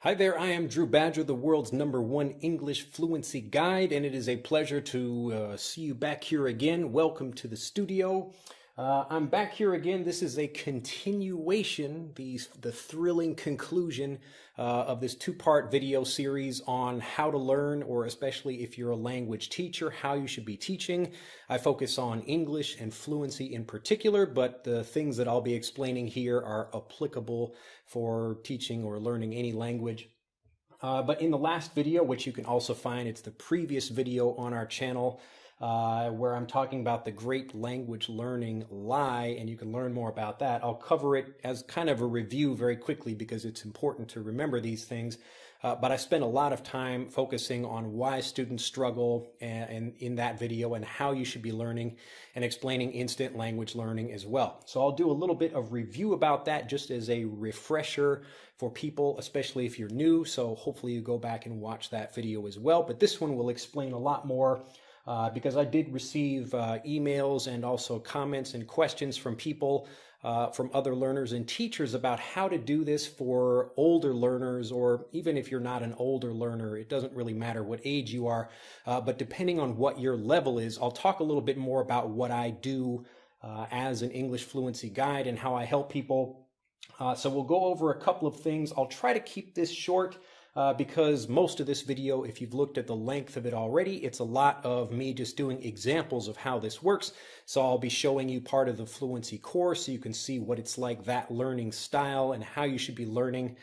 Hi there, I am Drew Badger, the world's #1 English fluency guide, and it is a pleasure to see you back here again. Welcome to the studio. I'm back here again. This is a continuation, the thrilling conclusion of this two-part video series on how to learn, or especially if you're a language teacher, how you should be teaching. I focus on English and fluency in particular, but the things that I'll be explaining here are applicable for teaching or learning any language. But in the last video, which you can also find, it's the previous video on our channel, where I'm talking about the great language learning lie, and you can learn more about that. I'll cover it as kind of a review very quickly because it's important to remember these things. But I spent a lot of time focusing on why students struggle and in that video, and how you should be learning, and explaining instant language learning as well. So I'll do a little bit of review about that just as a refresher for people, especially if you're new. So hopefully you go back and watch that video as well. But this one will explain a lot more because I did receive emails and also comments and questions from people, from other learners and teachers, about how to do this for older learners, or even if you're not an older learner, it doesn't really matter what age you are, but depending on what your level is. I'll talk a little bit more about what I do as an English fluency guide and how I help people. So we'll go over a couple of things. I'll try to keep this short because most of this video, if you've looked at the length of it already, it's a lot of me just doing examples of how this works. So I'll be showing you part of the fluency course so you can see what it's like, that learning style, and how you should be learning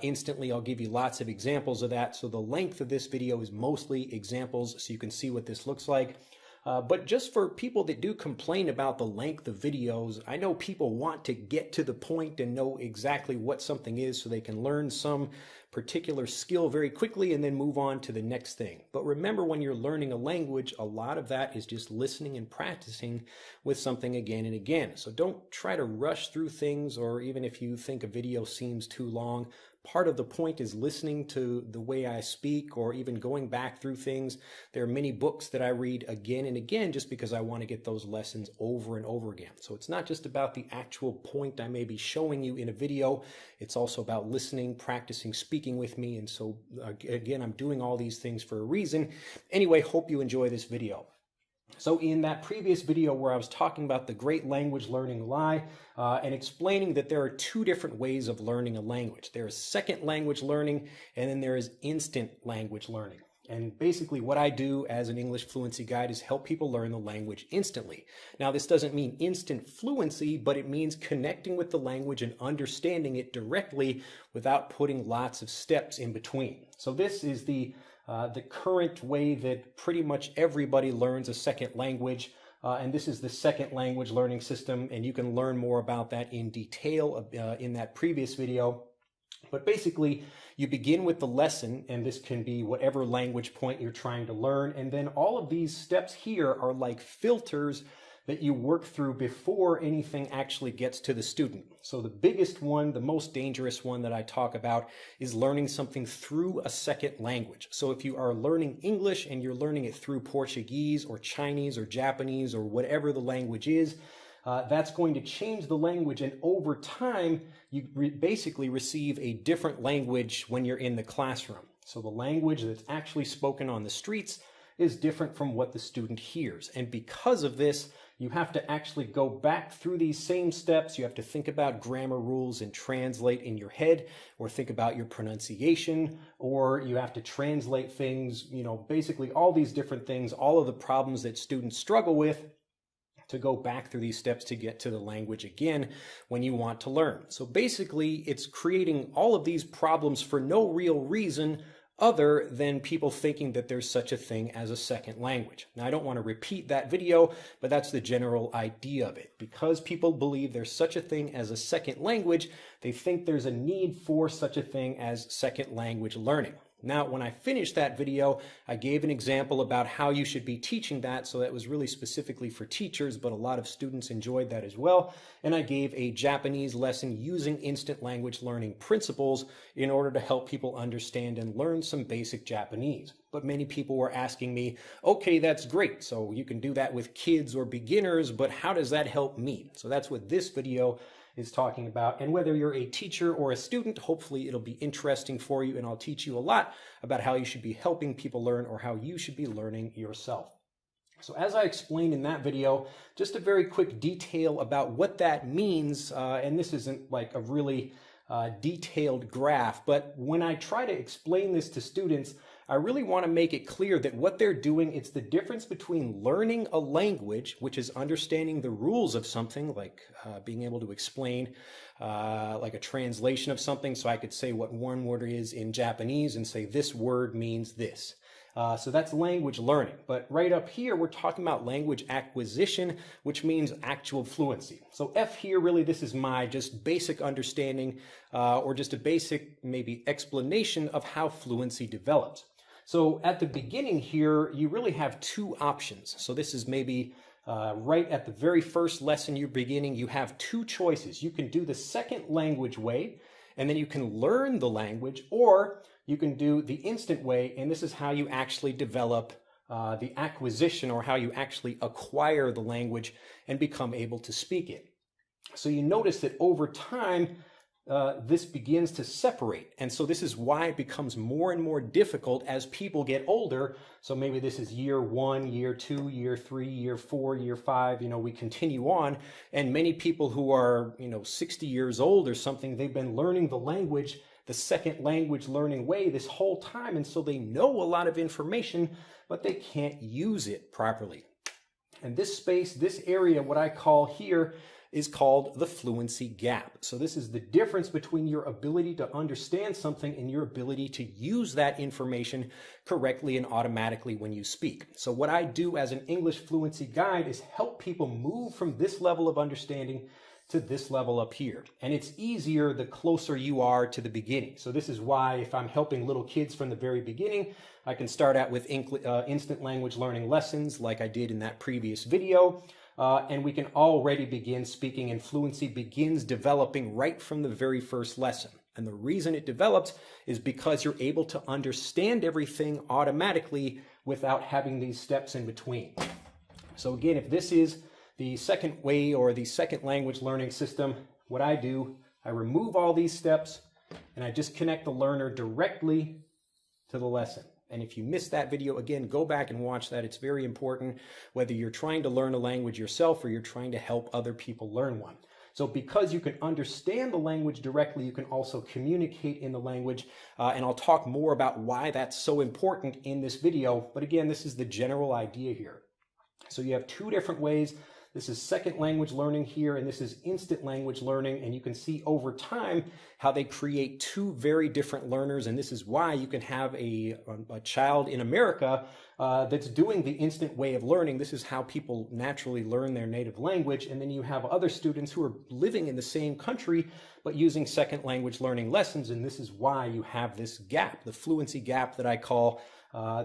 instantly. I'll give you lots of examples of that. So the length of this video is mostly examples so you can see what this looks like. But just for people that do complain about the length of videos, I know people want to get to the point and know exactly what something is so they can learn some particular skill very quickly and then move on to the next thing. But remember, when you're learning a language, a lot of that is just listening and practicing with something again and again. So don't try to rush through things, or even if you think a video seems too long, part of the point is listening to the way I speak, or even going back through things. There are many books that I read again and again just because I want to get those lessons over and over again. So it's not just about the actual point I may be showing you in a video. It's also about listening, practicing, speaking with me. And so again, I'm doing all these things for a reason. Anyway, hope you enjoy this video. So in that previous video where I was talking about the great language learning lie and explaining that there are two different ways of learning a language. There is second language learning, and then there is instant language learning. And basically what I do as an English fluency guide is help people learn the language instantly. Now, this doesn't mean instant fluency, but it means connecting with the language and understanding it directly without putting lots of steps in between. So this is the current way that pretty much everybody learns a second language, and this is the second language learning system, and you can learn more about that in detail in that previous video. But basically, you begin with the lesson, and this can be whatever language point you're trying to learn, and then all of these steps here are like filters that you work through before anything actually gets to the student. So the biggest one, the most dangerous one that I talk about, is learning something through a second language. So if you are learning English and you're learning it through Portuguese or Chinese or Japanese or whatever the language is, that's going to change the language, and over time you basically receive a different language when you're in the classroom. So the language that's actually spoken on the streets is different from what the student hears. And because of this, you have to actually go back through these same steps. You have to think about grammar rules and translate in your head, or think about your pronunciation, or you have to translate things, basically all these different things, all of the problems that students struggle with, to go back through these steps to get to the language again when you want to learn. So basically, it's creating all of these problems for no real reason other than people thinking that there's such a thing as a second language. Now, I don't want to repeat that video, but that's the general idea of it. Because people believe there's such a thing as a second language, they think there's a need for such a thing as second language learning. Now, when I finished that video, I gave an example about how you should be teaching that, so that was really specifically for teachers, but a lot of students enjoyed that as well. And I gave a Japanese lesson using instant language learning principles in order to help people understand and learn some basic Japanese. But many people were asking me, okay, that's great, so you can do that with kids or beginners, but how does that help me? So that's what this video is talking about. And whether you're a teacher or a student, hopefully it'll be interesting for you, and I'll teach you a lot about how you should be helping people learn or how you should be learning yourself. So as I explained in that video, just a very quick detail about what that means, and this isn't like a really detailed graph, but when I try to explain this to students, I really want to make it clear that what they're doing, it's the difference between learning a language, which is understanding the rules of something, like being able to explain like a translation of something, so I could say what one word is in Japanese and say this word means this. So that's language learning. But right up here, we're talking about language acquisition, which means actual fluency. So F here, really, this is my just basic understanding or just a basic maybe explanation of how fluency develops. So at the beginning here, you really have two options. So this is maybe right at the very first lesson you're beginning, you have two choices. You can do the second language way, and then you can learn the language, or you can do the instant way, and this is how you actually develop the acquisition, or how you actually acquire the language and become able to speak it. So you notice that over time, this begins to separate. And so this is why it becomes more and more difficult as people get older. So maybe this is year 1, year 2, year 3, year 4, year 5, we continue on. And many people who are, 60 years old or something, they've been learning the language, the second language learning way this whole time. And so they know a lot of information, but they can't use it properly. And this space, this area, what I call here, is called the fluency gap. So this is the difference between your ability to understand something and your ability to use that information correctly and automatically when you speak. So what I do as an English fluency guide is help people move from this level of understanding to this level up here. And it's easier the closer you are to the beginning. So this is why if I'm helping little kids from the very beginning, I can start out with instant language learning lessons like I did in that previous video. And we can already begin speaking, and fluency begins developing right from the very first lesson. And the reason it develops is because you're able to understand everything automatically without having these steps in between. So again, if this is the second way or the second language learning system, what I do, I remove all these steps and I just connect the learner directly to the lesson. And if you missed that video, again, go back and watch that. It's very important, whether you're trying to learn a language yourself or you're trying to help other people learn one. So because you can understand the language directly, you can also communicate in the language. And I'll talk more about why that's so important in this video. But again, this is the general idea here. So you have two different ways. This is second language learning here, and this is instant language learning. And you can see over time how they create two very different learners. And this is why you can have a child in America that's doing the instant way of learning. This is how people naturally learn their native language. And then you have other students who are living in the same country, but using second language learning lessons. And this is why you have this gap, the fluency gap that I call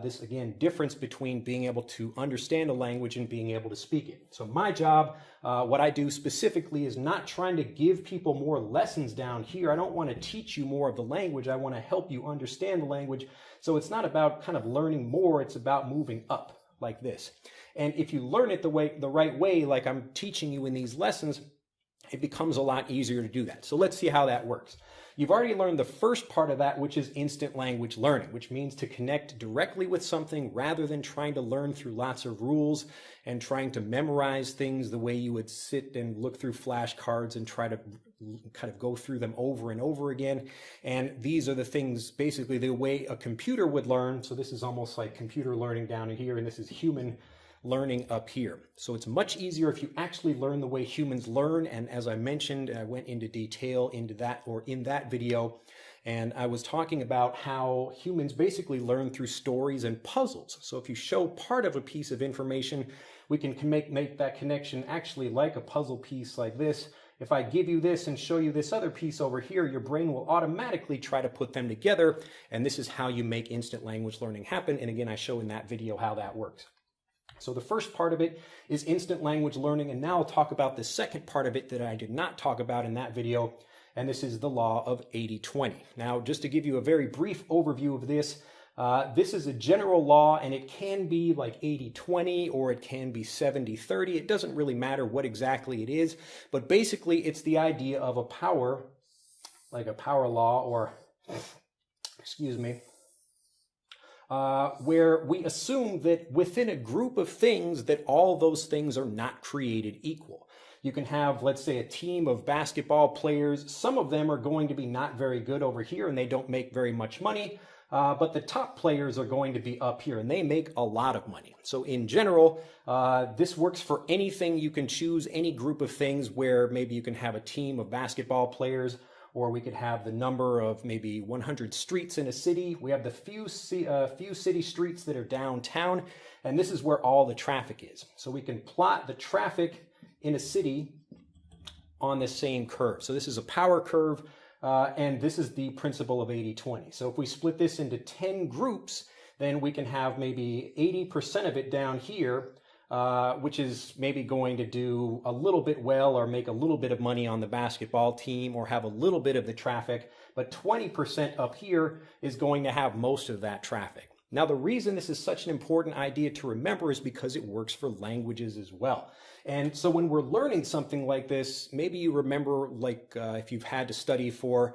this, again, difference between being able to understand a language and being able to speak it. So my job, what I do specifically, is not trying to give people more lessons down here. I don't want to teach you more of the language. I want to help you understand the language. So it's not about kind of learning more. It's about moving up like this. And if you learn it the right way, like I'm teaching you in these lessons, it becomes a lot easier to do that. So let's see how that works. You've already learned the first part of that, which is instant language learning, which means to connect directly with something rather than trying to learn through lots of rules and trying to memorize things the way you would sit and look through flashcards and try to kind of go through them over and over again. And these are the things, basically the way a computer would learn. So this is almost like computer learning down here, and this is human learning up here. So it's much easier if you actually learn the way humans learn. And as I mentioned, I went into detail into that, or in that video, and I was talking about how humans basically learn through stories and puzzles. So if you show part of a piece of information, we can make that connection actually like a puzzle piece like this. If I give you this and show you this other piece over here, your brain will automatically try to put them together. And this is how you make instant language learning happen. And again, I show in that video how that works. So the first part of it is instant language learning, and now I'll talk about the second part of it that I did not talk about in that video, and this is the law of 80-20. Now, just to give you a very brief overview of this, This is a general law, and it can be like 80-20 or it can be 70-30. It doesn't really matter what exactly it is, but basically it's the idea of a power, like a power law, or, excuse me, where we assume that within a group of things that all those things are not created equal. You can have, let's say, a team of basketball players. Some of them are going to be not very good over here and they don't make very much money. But the top players are going to be up here and they make a lot of money. So in general, this works for anything. You can choose any group of things where maybe you can have a team of basketball players, or we could have the number of maybe 100 streets in a city. We have the few city streets that are downtown, and this is where all the traffic is. So we can plot the traffic in a city on this same curve. So this is a power curve. And this is the principle of 80-20. So if we split this into 10 groups, then we can have maybe 80% of it down here, which is maybe going to do a little bit well or make a little bit of money on the basketball team or have a little bit of the traffic. But 20% up here is going to have most of that traffic. Now, the reason this is such an important idea to remember is because it works for languages as well. And so when we're learning something like this, maybe you remember, like if you've had to study for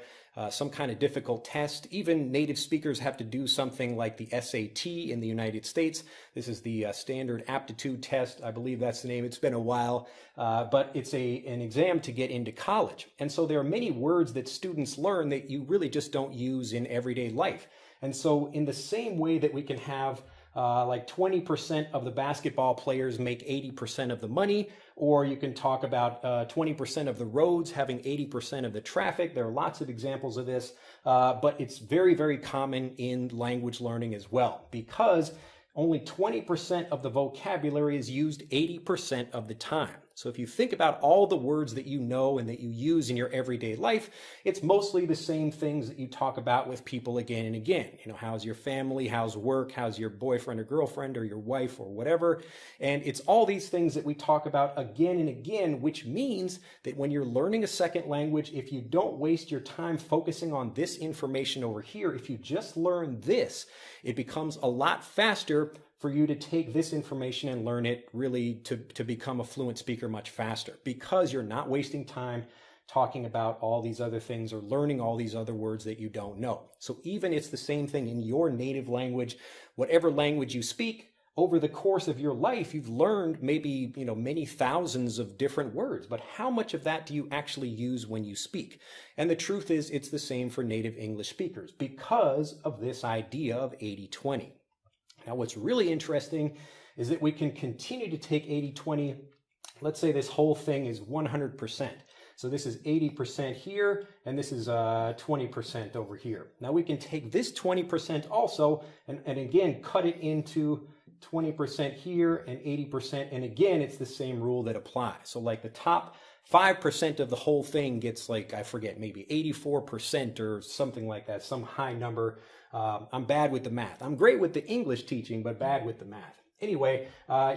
some kind of difficult test, even native speakers have to do something like the SAT in the United States. This is the standard aptitude test. I believe that's the name. It's been a while, but it's an exam to get into college. And so there are many words that students learn that you really just don't use in everyday life. And so in the same way that we can have like 20% of the basketball players make 80% of the money, or you can talk about 20% of the roads having 80% of the traffic. There are lots of examples of this, but it's very, very common in language learning as well, because only 20% of the vocabulary is used 80% of the time. So if you think about all the words that you know and that you use in your everyday life, it's mostly the same things that you talk about with people again and again. You know, how's your family, how's work, how's your boyfriend or girlfriend or your wife or whatever. And it's all these things that we talk about again and again, which means that when you're learning a second language, if you don't waste your time focusing on this information over here, if you just learn this, it becomes a lot faster for you to take this information and learn it really to become a fluent speaker much faster, because you're not wasting time talking about all these other things or learning all these other words that you don't know. So even it's the same thing in your native language, whatever language you speak, over the course of your life, you've learned maybe, many thousands of different words, but how much of that do you actually use when you speak? And the truth is, it's the same for native English speakers because of this idea of 80-20. Now, what's really interesting is that we can continue to take 80-20. Let's say this whole thing is 100%. So this is 80% here, and this is 20% over here. Now we can take this 20% also, and again, cut it into 20% here and 80%. And again, it's the same rule that applies. So like the top 5% of the whole thing gets, like, I forget, maybe 84% or something like that, some high number. I'm bad with the math. I'm great with the English teaching, but bad with the math. Anyway,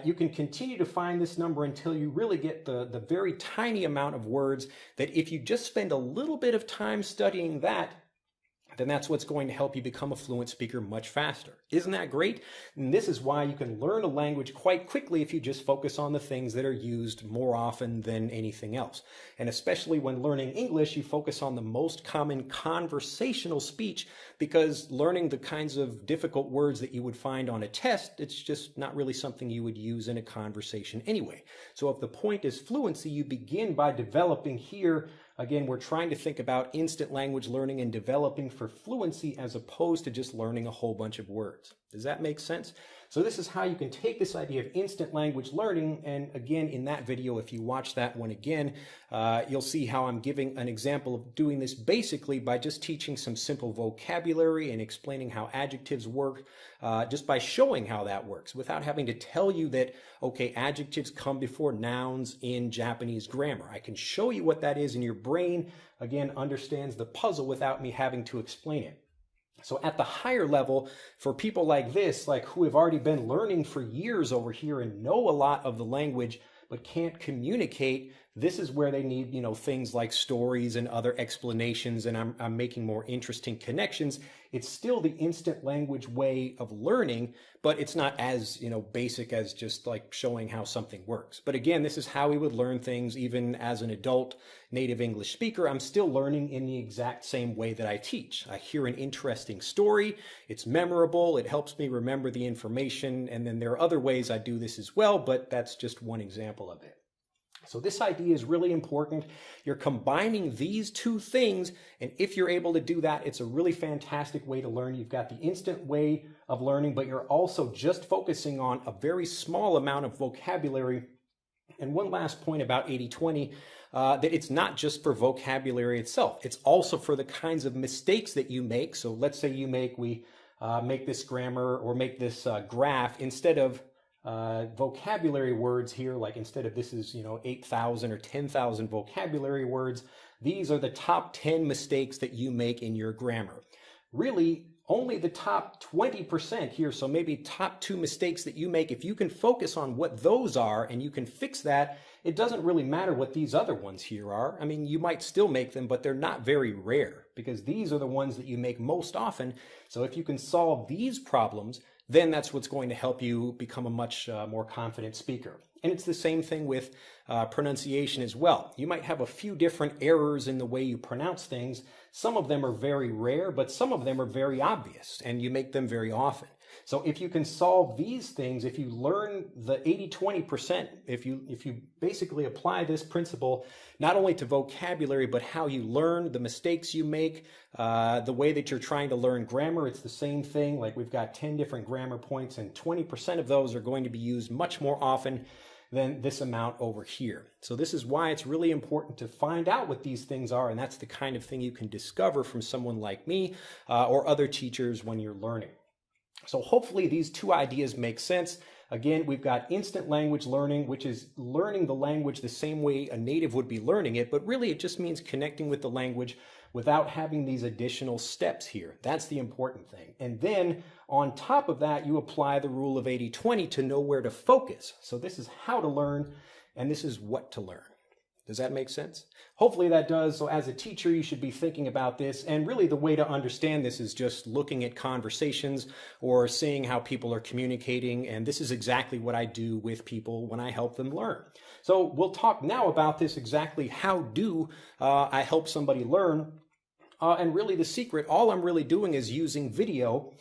you can continue to find this number until you really get the very tiny amount of words that if you just spend a little bit of time studying that, then that's what's going to help you become a fluent speaker much faster. Isn't that great? And this is why you can learn a language quite quickly if you just focus on the things that are used more often than anything else. And especially when learning English, you focus on the most common conversational speech, because learning the kinds of difficult words that you would find on a test, it's just not really something you would use in a conversation anyway. So if the point is fluency, you begin by developing here. Again, we're trying to think about instant language learning and developing for fluency as opposed to just learning a whole bunch of words. Does that make sense? So this is how you can take this idea of instant language learning, and again, in that video, if you watch that one again, you'll see how I'm giving an example of doing this basically by just teaching some simple vocabulary and explaining how adjectives work, just by showing how that works without having to tell you that, okay, adjectives come before nouns in Japanese grammar. I can show you what that is, and your brain, again, understands the puzzle without me having to explain it. So at the higher level, for people like this, like who have already been learning for years over here and know a lot of the language, but can't communicate This is where they need, things like stories and other explanations, and I'm making more interesting connections. It's still the instant language way of learning, but it's not as, basic as just like showing how something works. But again, this is how we would learn things even as an adult native English speaker. I'm still learning in the exact same way that I teach. I hear an interesting story, it's memorable, it helps me remember the information, and then there are other ways I do this as well, but that's just one example of it. So this idea is really important. You're combining these two things, and if you're able to do that, it's a really fantastic way to learn. You've got the instant way of learning, but you're also just focusing on a very small amount of vocabulary. And one last point about 80-20, that it's not just for vocabulary itself. It's also for the kinds of mistakes that you make. So let's say we make this grammar or make this graph instead of vocabulary words here, like instead of this is 8,000 or 10,000 vocabulary words, these are the top 10 mistakes that you make in your grammar. Really only the top 20% here, so maybe top 2 mistakes that you make. If you can focus on what those are and you can fix that, it doesn't really matter what these other ones here are. I mean, you might still make them, but they're not very rare because these are the ones that you make most often. So if you can solve these problems, then that's what's going to help you become a much more confident speaker. And it's the same thing with pronunciation as well. You might have a few different errors in the way you pronounce things. Some of them are very rare, but some of them are very obvious, and you make them very often. So if you can solve these things, if you learn the 80-20%, if you basically apply this principle not only to vocabulary, but how you learn, the mistakes you make, the way that you're trying to learn grammar, it's the same thing. Like we've got 10 different grammar points, and 20% of those are going to be used much more often than this amount over here. So this is why it's really important to find out what these things are, and that's the kind of thing you can discover from someone like me or other teachers when you're learning. So hopefully these two ideas make sense. Again, we've got instant language learning, which is learning the language the same way a native would be learning it, but really it just means connecting with the language without having these additional steps here. That's the important thing. And then on top of that, you apply the rule of 80-20 to know where to focus. So this is how to learn, and this is what to learn. Does that make sense? Hopefully that does. So as a teacher, you should be thinking about this. And really the way to understand this is just looking at conversations or seeing how people are communicating. And this is exactly what I do with people when I help them learn. So we'll talk now about this exactly. How do I help somebody learn? And really the secret, all I'm really doing is using video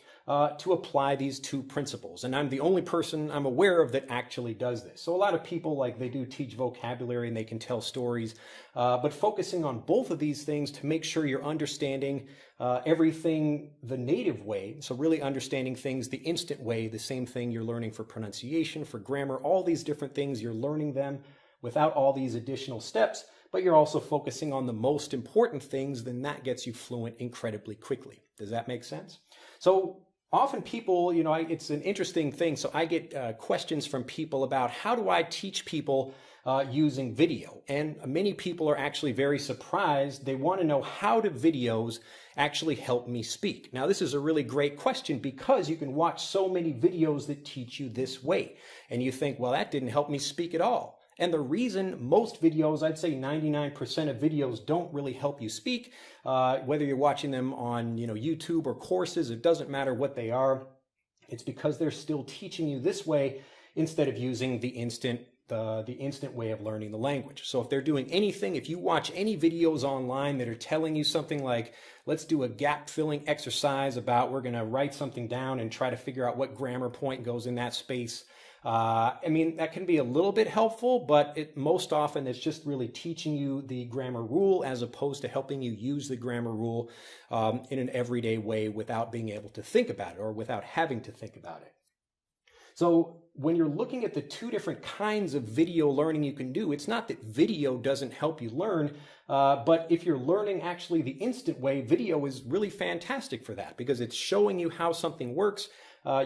to apply these two principles. And I'm the only person I'm aware of that actually does this. So a lot of people, like, they do teach vocabulary and they can tell stories, but focusing on both of these things to make sure you're understanding everything the native way. So really understanding things the instant way, the same thing you're learning for pronunciation, for grammar, all these different things, you're learning them without all these additional steps, but you're also focusing on the most important things, then that gets you fluent incredibly quickly. Does that make sense? So often people, it's an interesting thing. So I get questions from people about how do I teach people using video? And many people are actually very surprised. They want to know, how do videos actually help me speak? Now, this is a really great question because you can watch so many videos that teach you this way. And you think, well, that didn't help me speak at all. And the reason most videos, I'd say 99% of videos, don't really help you speak, whether you're watching them on YouTube or courses, it doesn't matter what they are. It's because they're still teaching you this way instead of using the instant way of learning the language. So if they're doing anything, if you watch any videos online that are telling you something like, let's do a gap filling exercise about, we're going to write something down and try to figure out what grammar point goes in that space. That can be a little bit helpful, but most often it's just really teaching you the grammar rule as opposed to helping you use the grammar rule in an everyday way without being able to think about it or without having to think about it. So when you're looking at the two different kinds of video learning you can do, it's not that video doesn't help you learn, but if you're learning actually the instant way, video is really fantastic for that because it's showing you how something works.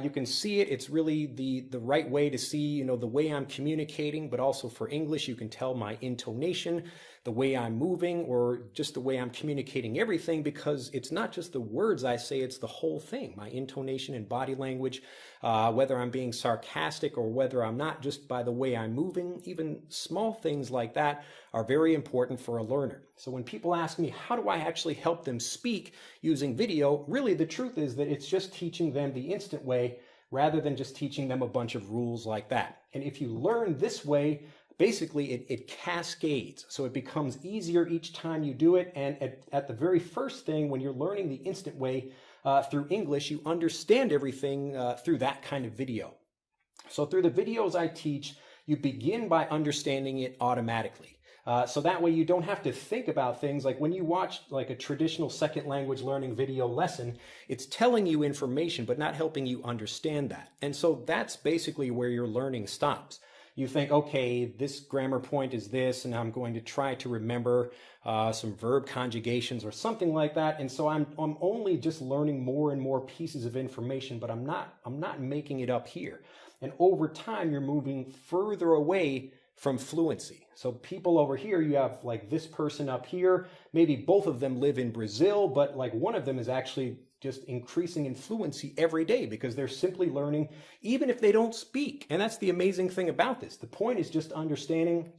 You can see it. It's really the right way to see, the way I'm communicating, but also for English, you can tell my intonation, the way I'm moving or just the way I'm communicating everything, because it's not just the words I say, it's the whole thing. My intonation and body language, whether I'm being sarcastic or whether I'm not, just by the way I'm moving, even small things like that are very important for a learner. So when people ask me, how do I actually help them speak using video? Really, the truth is that it's just teaching them the instant way rather than just teaching them a bunch of rules like that. And if you learn this way, basically it cascades. So it becomes easier each time you do it. And at the very first thing, when you're learning the instant way through English, you understand everything through that kind of video. So through the videos I teach, you begin by understanding it automatically. So that way you don't have to think about things like when you watch like a traditional second language learning video lesson, it's telling you information, but not helping you understand that. And so that's basically where your learning stops. You think, okay, this grammar point is this, and I'm going to try to remember some verb conjugations or something like that. And so I'm only just learning more and more pieces of information, but I'm not making it up here. And over time, you're moving further away from fluency. So people over here, you have like this person up here, maybe both of them live in Brazil, but like one of them is actually just increasing in fluency every day because they're simply learning, even if they don't speak. And that's the amazing thing about this. The point is just understanding.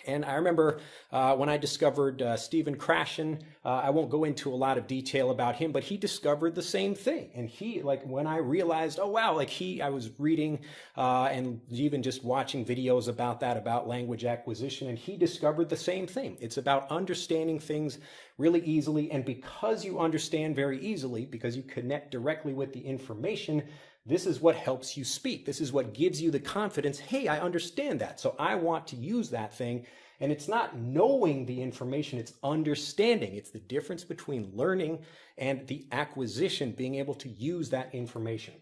And I remember when I discovered Stephen Krashen, I won't go into a lot of detail about him, but he discovered the same thing. And he, like, when I realized, oh, wow, like I was reading and even just watching videos about that, about language acquisition, and he discovered the same thing. It's about understanding things really easily. And because you understand very easily, because you connect directly with the information, this is what helps you speak. This is what gives you the confidence. Hey, I understand that. So I want to use that thing. And it's not knowing the information, it's understanding. It's the difference between learning and the acquisition, being able to use that information.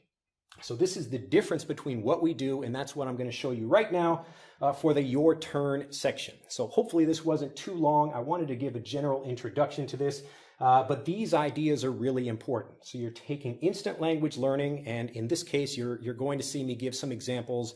So this is the difference between what we do, and that's what I'm going to show you right now for the Your Turn section. So hopefully this wasn't too long. I wanted to give a general introduction to this. But these ideas are really important. So you're taking instant language learning, and in this case, you're going to see me give some examples,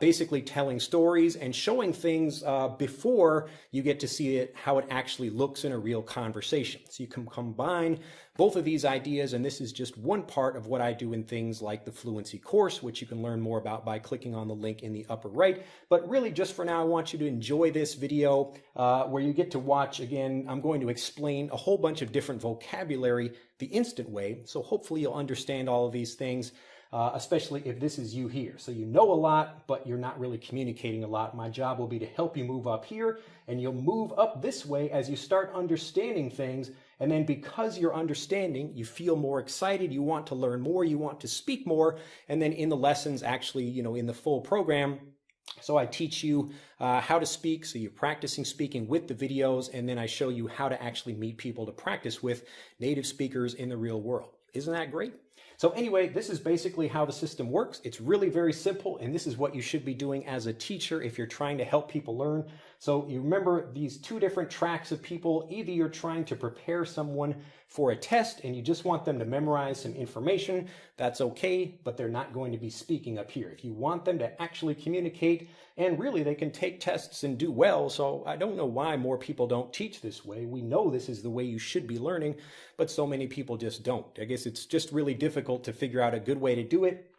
basically telling stories and showing things before you get to see it, how it actually looks in a real conversation. So you can combine both of these ideas, and this is just one part of what I do in things like the Fluency course, which you can learn more about by clicking on the link in the upper right. But really, just for now, I want you to enjoy this video where you get to watch, again, I'm going to explain a whole bunch of different vocabulary the instant way. So hopefully you'll understand all of these things, especially if this is you here. So you know a lot, but you're not really communicating a lot. My job will be to help you move up here, and you'll move up this way as you start understanding things. And then because you're understanding, you feel more excited, you want to learn more, you want to speak more. And then in the lessons, actually, you know, in the full program, so I teach you how to speak, so you're practicing speaking with the videos, and then I show you how to actually meet people to practice with native speakers in the real world. Isn't that great? So anyway, this is basically how the system works. It's really very simple, and this is what you should be doing as a teacher if you're trying to help people learn. So you remember these two different tracks of people. Either you're trying to prepare someone for a test and you just want them to memorize some information, that's okay, but they're not going to be speaking up here. If you want them to actually communicate, and really they can take tests and do well, so I don't know why more people don't teach this way. We know this is the way you should be learning, but so many people just don't. I guess it's just really difficult to figure out a good way to do it,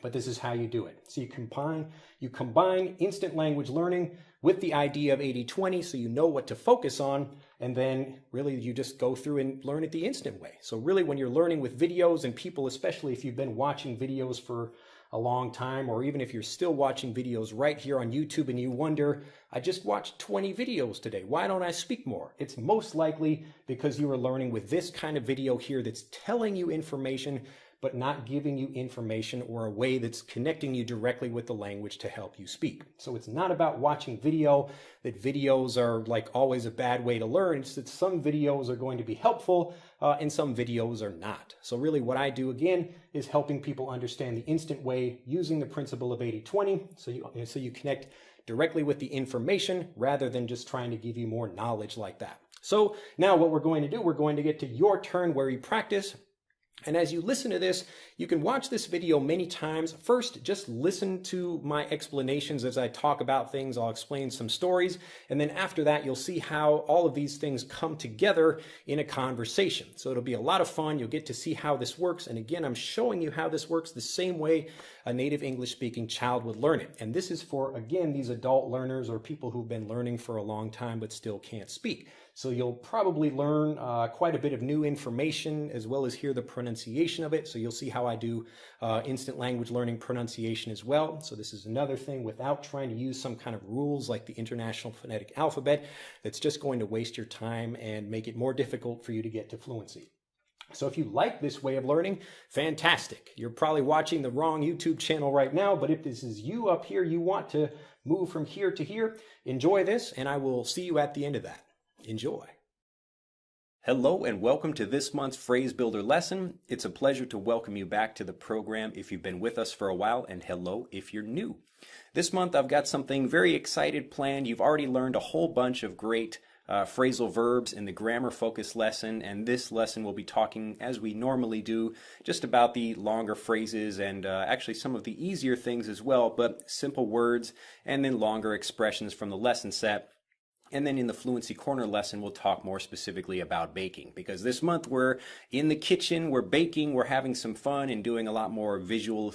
but this is how you do it. So you combine instant language learning with the idea of 80-20, so you know what to focus on, and then really you just go through and learn it the instant way. So really when you're learning with videos, and people, especially if you've been watching videos for a long time, or even if you're still watching videos right here on YouTube and you wonder, I just watched 20 videos today, why don't I speak more? It's most likely because you are learning with this kind of video here that's telling you information, but not giving you information or a way that's connecting you directly with the language to help you speak. So it's not about watching video, that videos are like always a bad way to learn. It's that some videos are going to be helpful and some videos are not. So really what I do, again, is helping people understand the instant way using the principle of 80-20, so you connect directly with the information rather than just trying to give you more knowledge like that. So now what we're going to do, we're going to get to your turn where you practice. And as you listen to this, you can watch this video many times. First, just listen to my explanations as I talk about things. I'll explain some stories. And then after that, you'll see how all of these things come together in a conversation. So it'll be a lot of fun. You'll get to see how this works. And again, I'm showing you how this works the same way a native English speaking child would learn it. And this is for, again, these adult learners or people who've been learning for a long time but still can't speak. So you'll probably learn quite a bit of new information as well as hear the pronunciation of it. So you'll see how I do instant language learning pronunciation as well. So this is another thing without trying to use some kind of rules like the International Phonetic Alphabet that's just going to waste your time and make it more difficult for you to get to fluency. So if you like this way of learning, fantastic. You're probably watching the wrong YouTube channel right now, but if this is you up here, you want to move from here to here, enjoy this, and I will see you at the end of that. Enjoy. Hello and welcome to this month's Phrase Builder lesson. It's a pleasure to welcome you back to the program if you've been with us for a while, and hello if you're new. This month I've got something very excited planned. You've already learned a whole bunch of great phrasal verbs in the grammar focus lesson, and this lesson will be talking, as we normally do, just about the longer phrases and actually some of the easier things as well, but simple words and then longer expressions from the lesson set. And then in the Fluency Corner lesson, we'll talk more specifically about baking, because this month we're in the kitchen, we're baking, we're having some fun and doing a lot more visual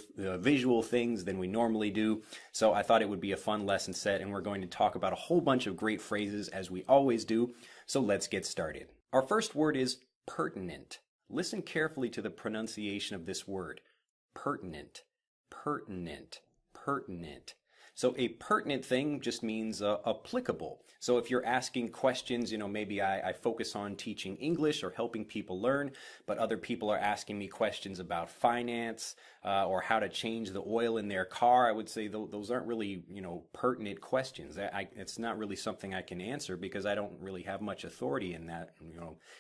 things than we normally do. So I thought it would be a fun lesson set, and we're going to talk about a whole bunch of great phrases as we always do. So let's get started. Our first word is pertinent. Listen carefully to the pronunciation of this word. Pertinent, pertinent, pertinent. So a pertinent thing just means applicable. So if you're asking questions, maybe I focus on teaching English or helping people learn, but other people are asking me questions about finance or how to change the oil in their car, I would say those aren't really, pertinent questions. It's not really something I can answer because I don't really have much authority in that,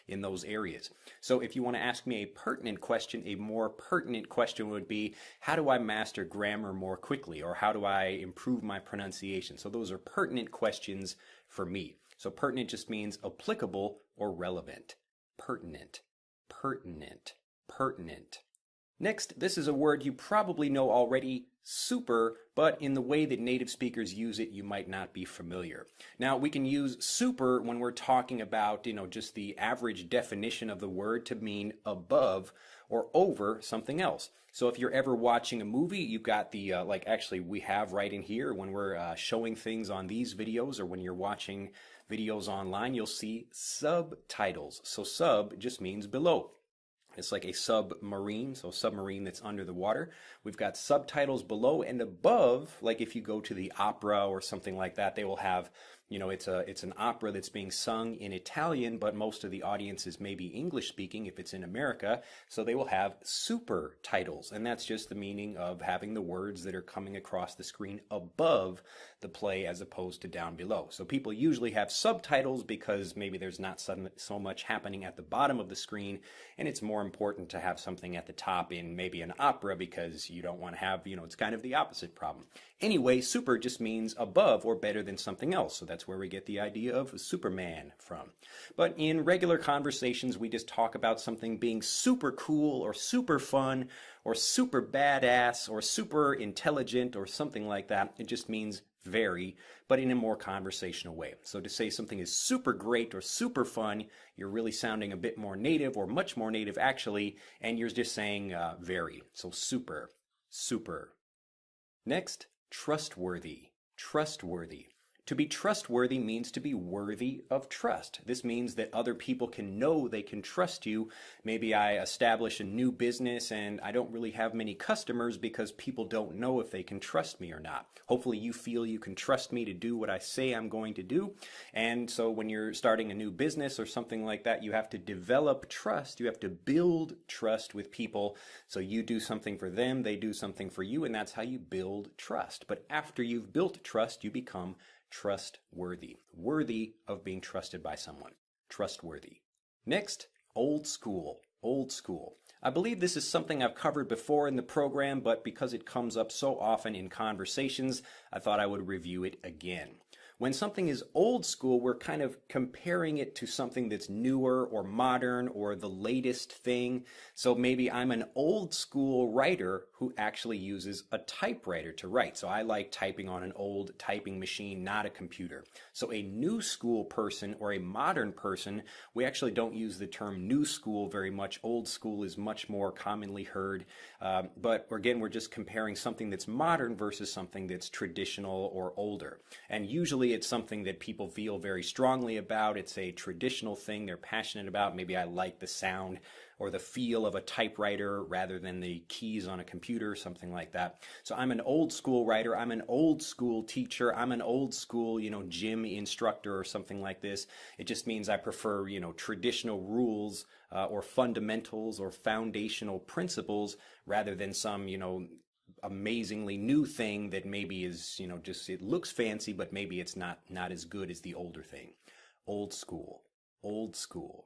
in those areas. So if you want to ask me a pertinent question, a more pertinent question would be, how do I master grammar more quickly, or how do I improve my pronunciation? So those are pertinent questions for me. So pertinent just means applicable or relevant. Pertinent, pertinent, pertinent. Next, this is a word you probably know already, super, but in the way that native speakers use it, you might not be familiar. Now, we can use super when we're talking about, just the average definition of the word to mean above or over something else. So if you're ever watching a movie, you've got the, actually we have right in here when we're showing things on these videos, or when you're watching videos online, you'll see subtitles. So sub just means below. It's like a submarine, so submarine that's under the water. We've got subtitles below, and above, like if you go to the opera or something like that, they will have, it's an opera that's being sung in Italian, but most of the audience is maybe English speaking if it's in America, so they will have super titles, and that's just the meaning of having the words that are coming across the screen above the play as opposed to down below. So people usually have subtitles because maybe there's not so much happening at the bottom of the screen, and it's more important to have something at the top in maybe an opera because you don't want to have, it's kind of the opposite problem. Anyway, super just means above or better than something else, so that's where we get the idea of Superman from. But in regular conversations, we just talk about something being super cool or super fun or super badass or super intelligent or something like that. It just means very, but in a more conversational way. So to say something is super great or super fun, you're really sounding a bit more native, or much more native actually, and you're just saying very. So super, super. Next, trustworthy, trustworthy. To be trustworthy means to be worthy of trust. This means that other people can know they can trust you. Maybe I establish a new business and I don't really have many customers because people don't know if they can trust me or not. Hopefully you feel you can trust me to do what I say I'm going to do. And so when you're starting a new business or something like that, you have to develop trust. You have to build trust with people. So you do something for them, they do something for you, and that's how you build trust. But after you've built trust, you become trustworthy, worthy of being trusted by someone, trustworthy. Next, old school, old school. I believe this is something I've covered before in the program, but because it comes up so often in conversations, I thought I would review it again. When something is old school, we're kind of comparing it to something that's newer or modern or the latest thing. So maybe I'm an old school writer who actually uses a typewriter to write. So I like typing on an old typing machine, not a computer. So a new school person or a modern person, we actually don't use the term new school very much. Old school is much more commonly heard. But again, we're just comparing something that's modern versus something that's traditional or older. And usually it's something that people feel very strongly about. It's a traditional thing they're passionate about. Maybe I like the sound or the feel of a typewriter rather than the keys on a computer, something like that. So I'm an old school writer. I'm an old school teacher. I'm an old school, gym instructor or something like this. It just means I prefer, traditional rules or fundamentals or foundational principles rather than some, amazingly new thing that maybe is, just it looks fancy, but maybe it's not as good as the older thing. Old school, old school.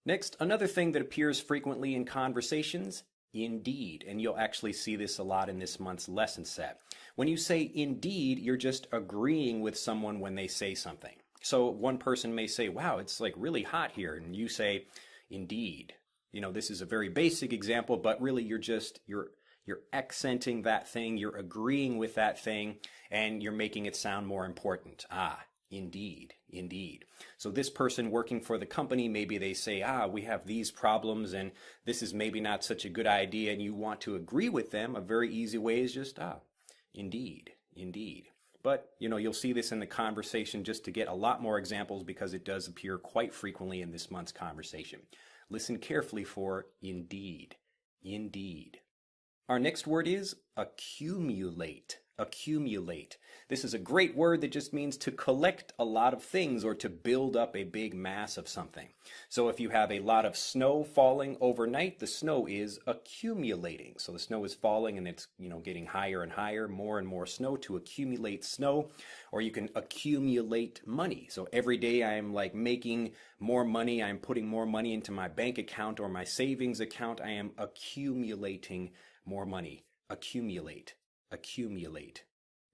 Next, another thing that appears frequently in conversations, indeed. And you'll actually see this a lot in this month's lesson set. When you say indeed, you're just agreeing with someone when they say something. So one person may say, wow, it's like really hot here. And you say, indeed. This is a very basic example, but really you're accenting that thing, you're agreeing with that thing, and you're making it sound more important. Ah, indeed, indeed. So this person working for the company, maybe they say, we have these problems and this is maybe not such a good idea, and you want to agree with them. A very easy way is just, indeed, indeed. But, you'll see this in the conversation just to get a lot more examples because it does appear quite frequently in this month's conversation. Listen carefully for indeed, indeed. Our next word is accumulate. Accumulate. This is a great word that just means to collect a lot of things or to build up a big mass of something. So if you have a lot of snow falling overnight, the snow is accumulating. So the snow is falling and it's, getting higher and higher, more and more snow to accumulate snow. Or you can accumulate money. So every day I'm like making more money. I'm putting more money into my bank account or my savings account. I am accumulating more money. Accumulate. Accumulate.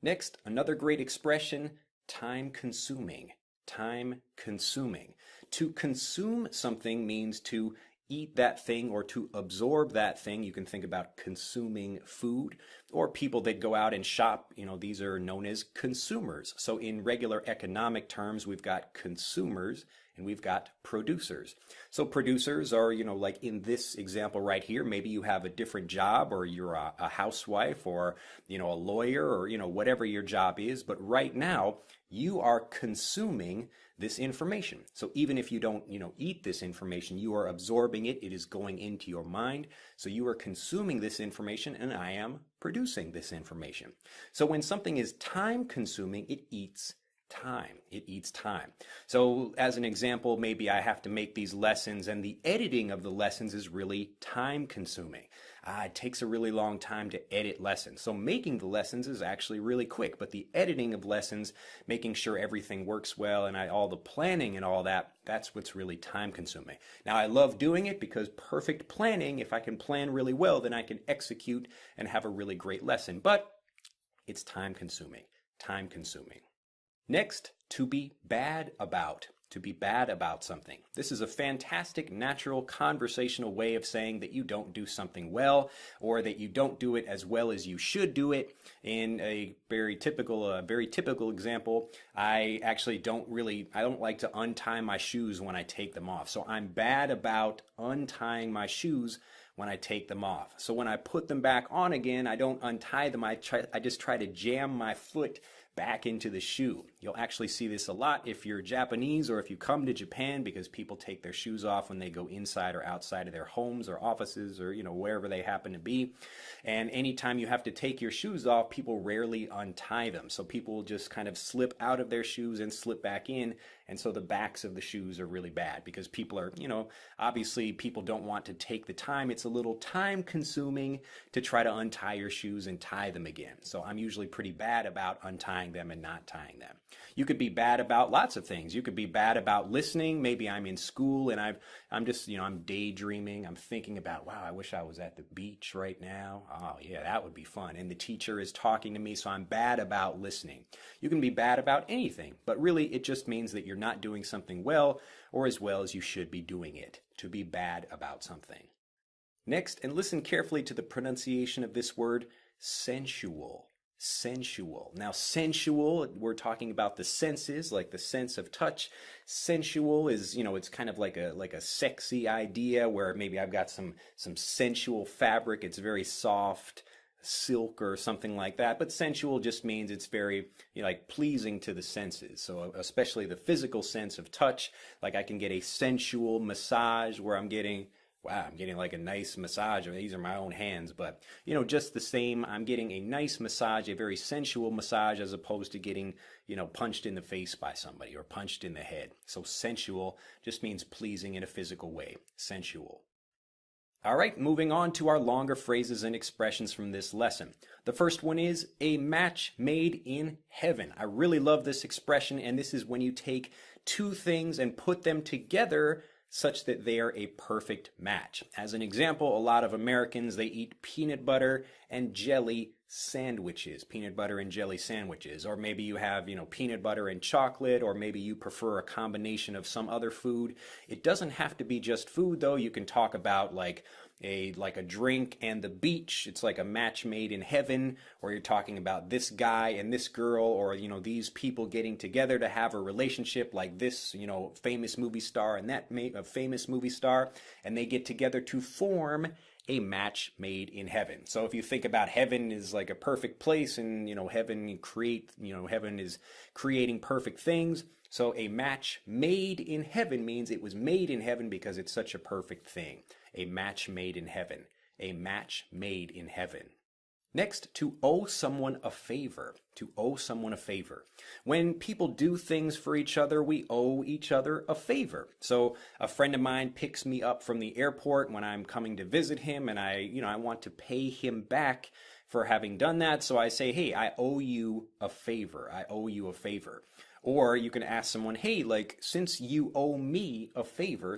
Next, another great expression, time consuming. Time consuming. To consume something means to eat that thing or to absorb that thing. You can think about consuming food, or people that go out and shop, these are known as consumers. So in regular economic terms, we've got consumers and we've got producers. So producers are, like in this example right here, maybe you have a different job or you're a housewife or, a lawyer or, whatever your job is. But right now you are consuming this information. So even if you don't, eat this information, you are absorbing it. It is going into your mind. So you are consuming this information and I am producing this information. So when something is time consuming, it eats time. It eats time. So as an example, maybe I have to make these lessons and the editing of the lessons is really time consuming. It takes a really long time to edit lessons. So making the lessons is actually really quick, but the editing of lessons, making sure everything works well and all the planning and all that, that's what's really time consuming. Now I love doing it because perfect planning, if I can plan really well, then I can execute and have a really great lesson, but it's time consuming. Time consuming. Next, to be bad about. To be bad about something. This is a fantastic, natural, conversational way of saying that you don't do something well or that you don't do it as well as you should do it. In a very typical example, I actually don't like to untie my shoes when I take them off. So I'm bad about untying my shoes when I take them off. So when I put them back on again, I don't untie them. I just try to jam my foot back into the shoe. You'll actually see this a lot if you're Japanese or if you come to Japan, because people take their shoes off when they go inside or outside of their homes or offices or wherever they happen to be. And anytime you have to take your shoes off, people rarely untie them. So people will just kind of slip out of their shoes and slip back in. And so the backs of the shoes are really bad because people are, obviously people don't want to take the time. It's a little time consuming to try to untie your shoes and tie them again. So I'm usually pretty bad about untying tying them and not tying them. You could be bad about lots of things. You could be bad about listening. Maybe I'm in school and I'm just, I'm daydreaming. I'm thinking about, wow, I wish I was at the beach right now. Oh, yeah, that would be fun. And the teacher is talking to me, so I'm bad about listening. You can be bad about anything, but really it just means that you're not doing something well or as well as you should be doing it, to be bad about something. Next, and listen carefully to the pronunciation of this word, sensual. Sensual. Now, sensual, we're talking about the senses, like the sense of touch. Sensual is, it's kind of like a sexy idea where maybe I've got some sensual fabric. It's very soft, silk or something like that. But sensual just means it's very, like pleasing to the senses. So especially the physical sense of touch, like I can get a sensual massage where I'm getting like a nice massage. I mean, these are my own hands, but just the same, I'm getting a nice massage, a very sensual massage, as opposed to getting, punched in the face by somebody or punched in the head. So sensual just means pleasing in a physical way. Sensual. All right, moving on to our longer phrases and expressions from this lesson. The first one is a match made in heaven. I really love this expression, and this is when you take two things and put them together such that they are a perfect match. As an example, a lot of Americans, they eat peanut butter and jelly sandwiches, peanut butter and jelly sandwiches, or maybe you have, peanut butter and chocolate, or maybe you prefer a combination of some other food. It doesn't have to be just food, though. You can talk about like a drink and the beach. It's like a match made in heaven, or you're talking about this guy and this girl, or these people getting together to have a relationship, like this famous movie star and that famous movie star, and they get together to form a match made in heaven. So if you think about heaven is like a perfect place, and heaven is creating perfect things. So a match made in heaven means it was made in heaven because it's such a perfect thing. A match made in heaven. A match made in heaven. Next, to owe someone a favor. To owe someone a favor. When people do things for each other, we owe each other a favor. So a friend of mine picks me up from the airport when I'm coming to visit him, and I want to pay him back for having done that. So I say, hey, I owe you a favor. I owe you a favor. Or you can ask someone, hey, like, since you owe me a favor,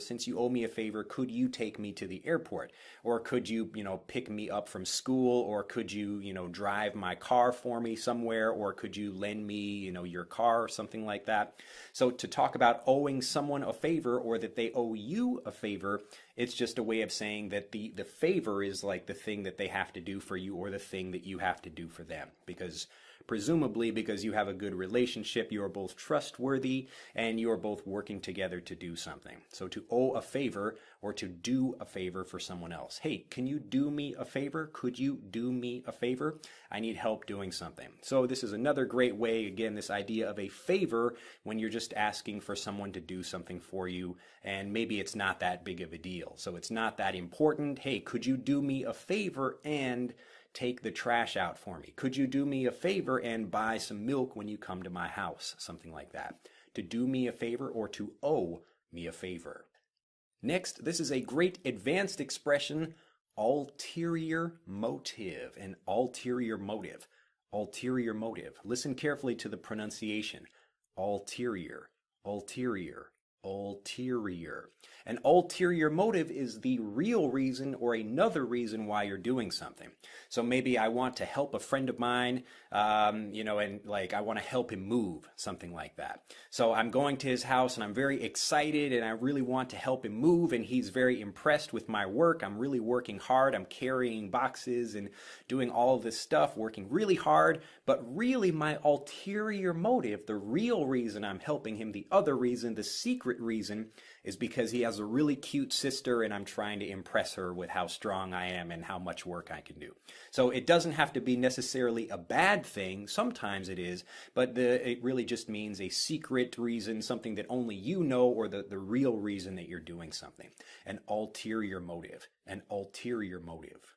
could you take me to the airport? Or could you, pick me up from school? Or could you, drive my car for me somewhere? Or could you lend me, your car or something like that? So to talk about owing someone a favor, or that they owe you a favor, it's just a way of saying that the favor is like the thing that they have to do for you, or the thing that you have to do for them. Presumably because you have a good relationship, you are both trustworthy, and you are both working together to do something. So to owe a favor, or to do a favor for someone else. Hey, can you do me a favor? Could you do me a favor? I need help doing something. So this is another great way, again, this idea of a favor when you're just asking for someone to do something for you, and maybe it's not that big of a deal. So it's not that important. Hey, could you do me a favor and take the trash out for me? Could you do me a favor and buy some milk when you come to my house? Something like that. To do me a favor, or to owe me a favor. Next, this is a great advanced expression, ulterior motive. An ulterior motive. Ulterior motive. Listen carefully to the pronunciation. Ulterior, ulterior, ulterior. An ulterior motive is the real reason or another reason why you're doing something. So maybe I want to help a friend of mine, and like I want to help him move, something like that. So I'm going to his house and I'm very excited and I really want to help him move, and he's very impressed with my work. I'm really working hard. I'm carrying boxes and doing all of this stuff, working really hard, but really my ulterior motive, the real reason I'm helping him, the other reason, the secret reason, is because he has a really cute sister and I'm trying to impress her with how strong I am and how much work I can do. So it doesn't have to be necessarily a bad thing. Sometimes it is, but it really just means a secret reason, something that only you know, or the real reason that you're doing something. An ulterior motive. An ulterior motive.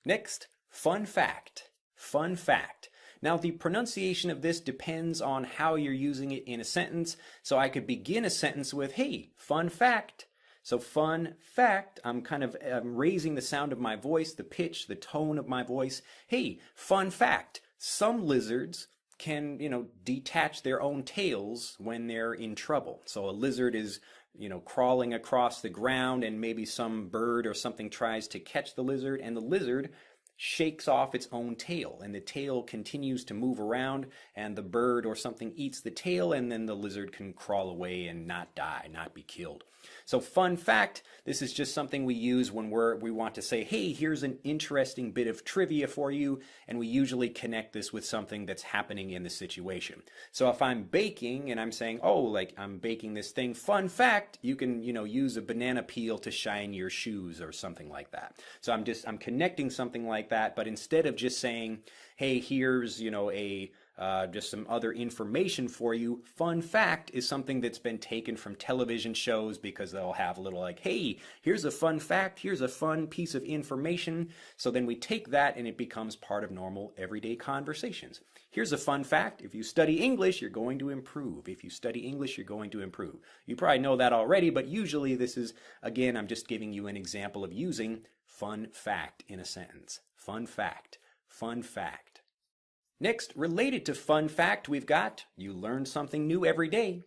Next, fun fact. Fun fact. Now, the pronunciation of this depends on how you're using it in a sentence. So I could begin a sentence with, hey, fun fact. So fun fact, I'm raising the sound of my voice, the pitch, the tone of my voice. Hey, fun fact, some lizards can, detach their own tails when they're in trouble. So a lizard is, crawling across the ground, and maybe some bird or something tries to catch the lizard, and the lizard shakes off its own tail, and the tail continues to move around, and the bird or something eats the tail, and then the lizard can crawl away and not die, not be killed. So fun fact, this is just something we use when we want to say, hey, here's an interesting bit of trivia for you, and we usually connect this with something that's happening in the situation. So if I'm baking and I'm saying, oh, like I'm baking this thing, fun fact, you can, use a banana peel to shine your shoes or something like that. So I'm connecting something like that, but instead of just saying, hey, here's, just some other information for you. Fun fact is something that's been taken from television shows, because they'll have a little like, hey, here's a fun fact, here's a fun piece of information. So then we take that and it becomes part of normal everyday conversations. Here's a fun fact. If you study English, you're going to improve. If you study English, you're going to improve. You probably know that already, but usually this is, again, I'm just giving you an example of using fun fact in a sentence. Fun fact. Fun fact. Next, related to fun fact, we've got you learn something new every day.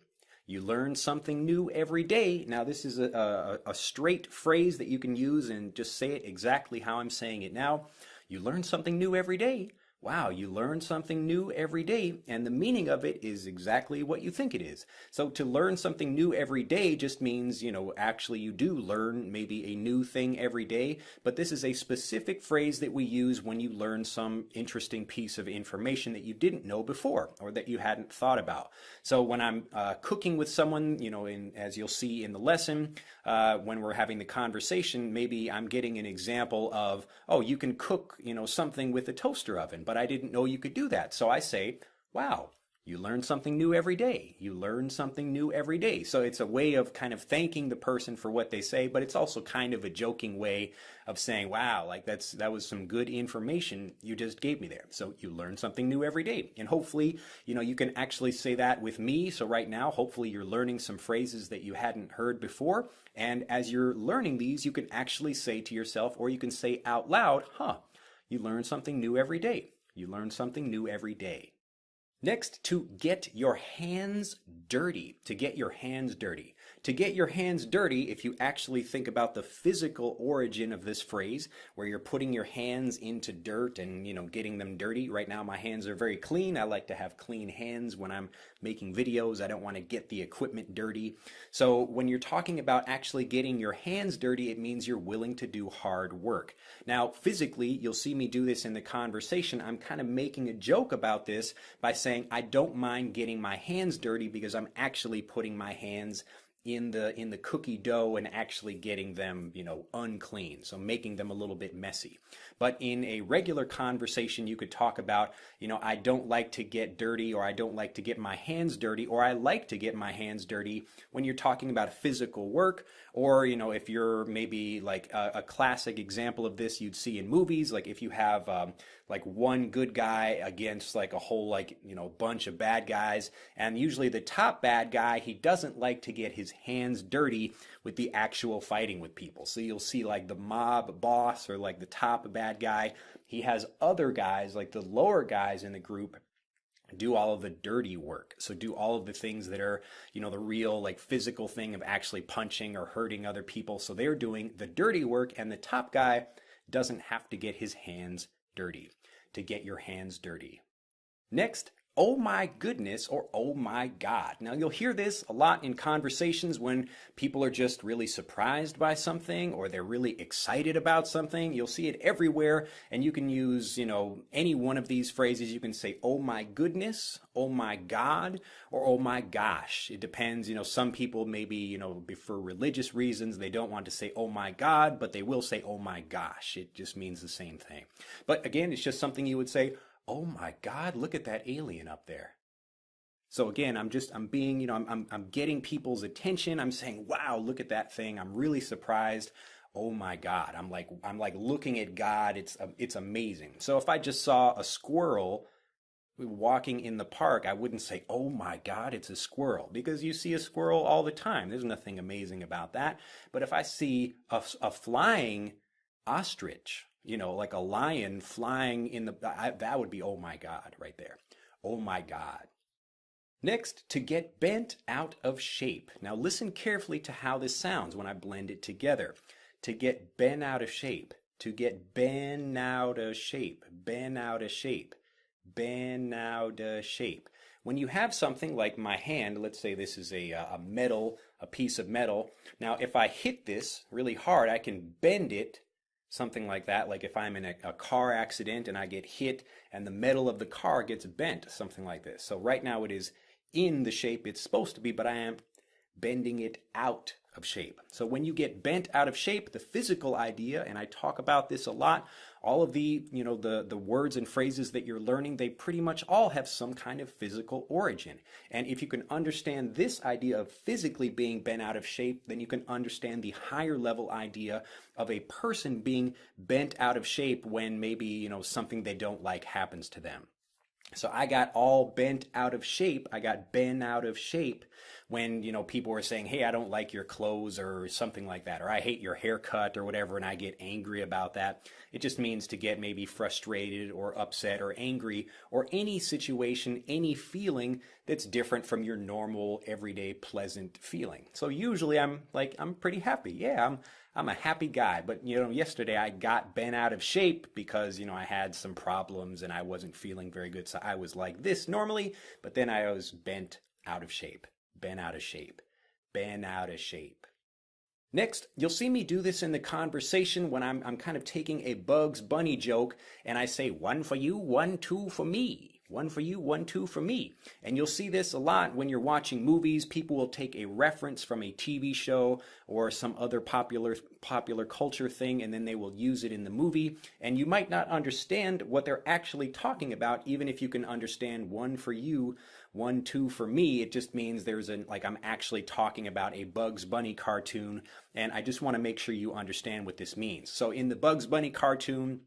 You learn something new every day. Now, this is a straight phrase that you can use and just say it exactly how I'm saying it now. You learn something new every day. Wow, you learn something new every day, and the meaning of it is exactly what you think it is. So to learn something new every day just means, actually you do learn maybe a new thing every day, but this is a specific phrase that we use when you learn some interesting piece of information that you didn't know before or that you hadn't thought about. So when I'm cooking with someone, as you'll see in the lesson, when we're having the conversation, maybe I'm getting an example of, oh, you can cook, something with a toaster oven, but I didn't know you could do that. So I say, wow, you learn something new every day. You learn something new every day. So it's a way of kind of thanking the person for what they say, but it's also kind of a joking way of saying, wow, like that was some good information you just gave me there. So you learn something new every day. And hopefully, you can actually say that with me. So right now, hopefully you're learning some phrases that you hadn't heard before. And as you're learning these, you can actually say to yourself, or you can say out loud, you learn something new every day. You learn something new every day. Next, to get your hands dirty. To get your hands dirty. To get your hands dirty, if you actually think about the physical origin of this phrase, where you're putting your hands into dirt and, getting them dirty. Right now, my hands are very clean. I like to have clean hands when I'm making videos. I don't want to get the equipment dirty. So when you're talking about actually getting your hands dirty, it means you're willing to do hard work. Now, physically, you'll see me do this in the conversation. I'm kind of making a joke about this by saying I don't mind getting my hands dirty because I'm actually putting my hands in the cookie dough and actually getting them, unclean. So making them a little bit messy. But in a regular conversation, you could talk about, I don't like to get dirty, or I don't like to get my hands dirty, or I like to get my hands dirty when you're talking about physical work, or, if you're maybe like a classic example of this you'd see in movies, like if you have like one good guy against like a whole bunch of bad guys, and usually the top bad guy, he doesn't like to get his hands dirty with the actual fighting with people. So you'll see like the mob boss or like the top bad guy, he has other guys, like the lower guys in the group, do all of the dirty work. So do all of the things that are, the real like physical thing of actually punching or hurting other people. So they're doing the dirty work, and the top guy doesn't have to get his hands dirty. To get your hands dirty. Next, oh my goodness, or oh my God. Now you'll hear this a lot in conversations when people are just really surprised by something, or they're really excited about something. You'll see it everywhere, and you can use, any one of these phrases. You can say, oh my goodness, oh my God, or oh my gosh. It depends, some people maybe, for religious reasons, they don't want to say oh my God, but they will say oh my gosh. It just means the same thing. But again, it's just something you would say, oh my God, look at that alien up there. So again, I'm being, I'm getting people's attention. I'm saying, wow, look at that thing. I'm really surprised. Oh my God. I'm like looking at God. It's amazing. So if I just saw a squirrel walking in the park, I wouldn't say, oh my God, it's a squirrel, because you see a squirrel all the time. There's nothing amazing about that. But if I see a flying ostrich, like a lion flying in that would be, oh my God, right there. Oh my God. Next, to get bent out of shape. Now listen carefully to how this sounds when I blend it together. To get bent out of shape. To get bent out of shape. Bent out of shape. Bent out of shape. When you have something like my hand, let's say this is a piece of metal. Now, if I hit this really hard, I can bend it, something like that. Like if I'm in a car accident and I get hit and the metal of the car gets bent, something like this. So right now it is in the shape it's supposed to be, but I am bending it out of shape. So when you get bent out of shape, the physical idea, and I talk about this a lot, all of the words and phrases that you're learning, they pretty much all have some kind of physical origin. And if you can understand this idea of physically being bent out of shape, then you can understand the higher level idea of a person being bent out of shape when maybe, something they don't like happens to them. So I got all bent out of shape. I got bent out of shape when, people were saying, hey, I don't like your clothes or something like that, or I hate your haircut or whatever, and I get angry about that. It just means to get maybe frustrated or upset or angry or any situation, any feeling that's different from your normal, everyday, pleasant feeling. So usually I'm pretty happy. Yeah, I'm a happy guy, but yesterday I got bent out of shape because I had some problems and I wasn't feeling very good. So I was like this normally, but then I was bent out of shape, bent out of shape, bent out of shape. Next, you'll see me do this in the conversation when I'm kind of taking a Bugs Bunny joke and I say, one for you, 1, 2 for me. One for you, 1, 2 for me. And you'll see this a lot when you're watching movies. People will take a reference from a TV show or some other popular culture thing, and then they will use it in the movie. And you might not understand what they're actually talking about, even if you can understand one for you, 1, 2 for me. It just means I'm actually talking about a Bugs Bunny cartoon, and I just want to make sure you understand what this means. So in the Bugs Bunny cartoon,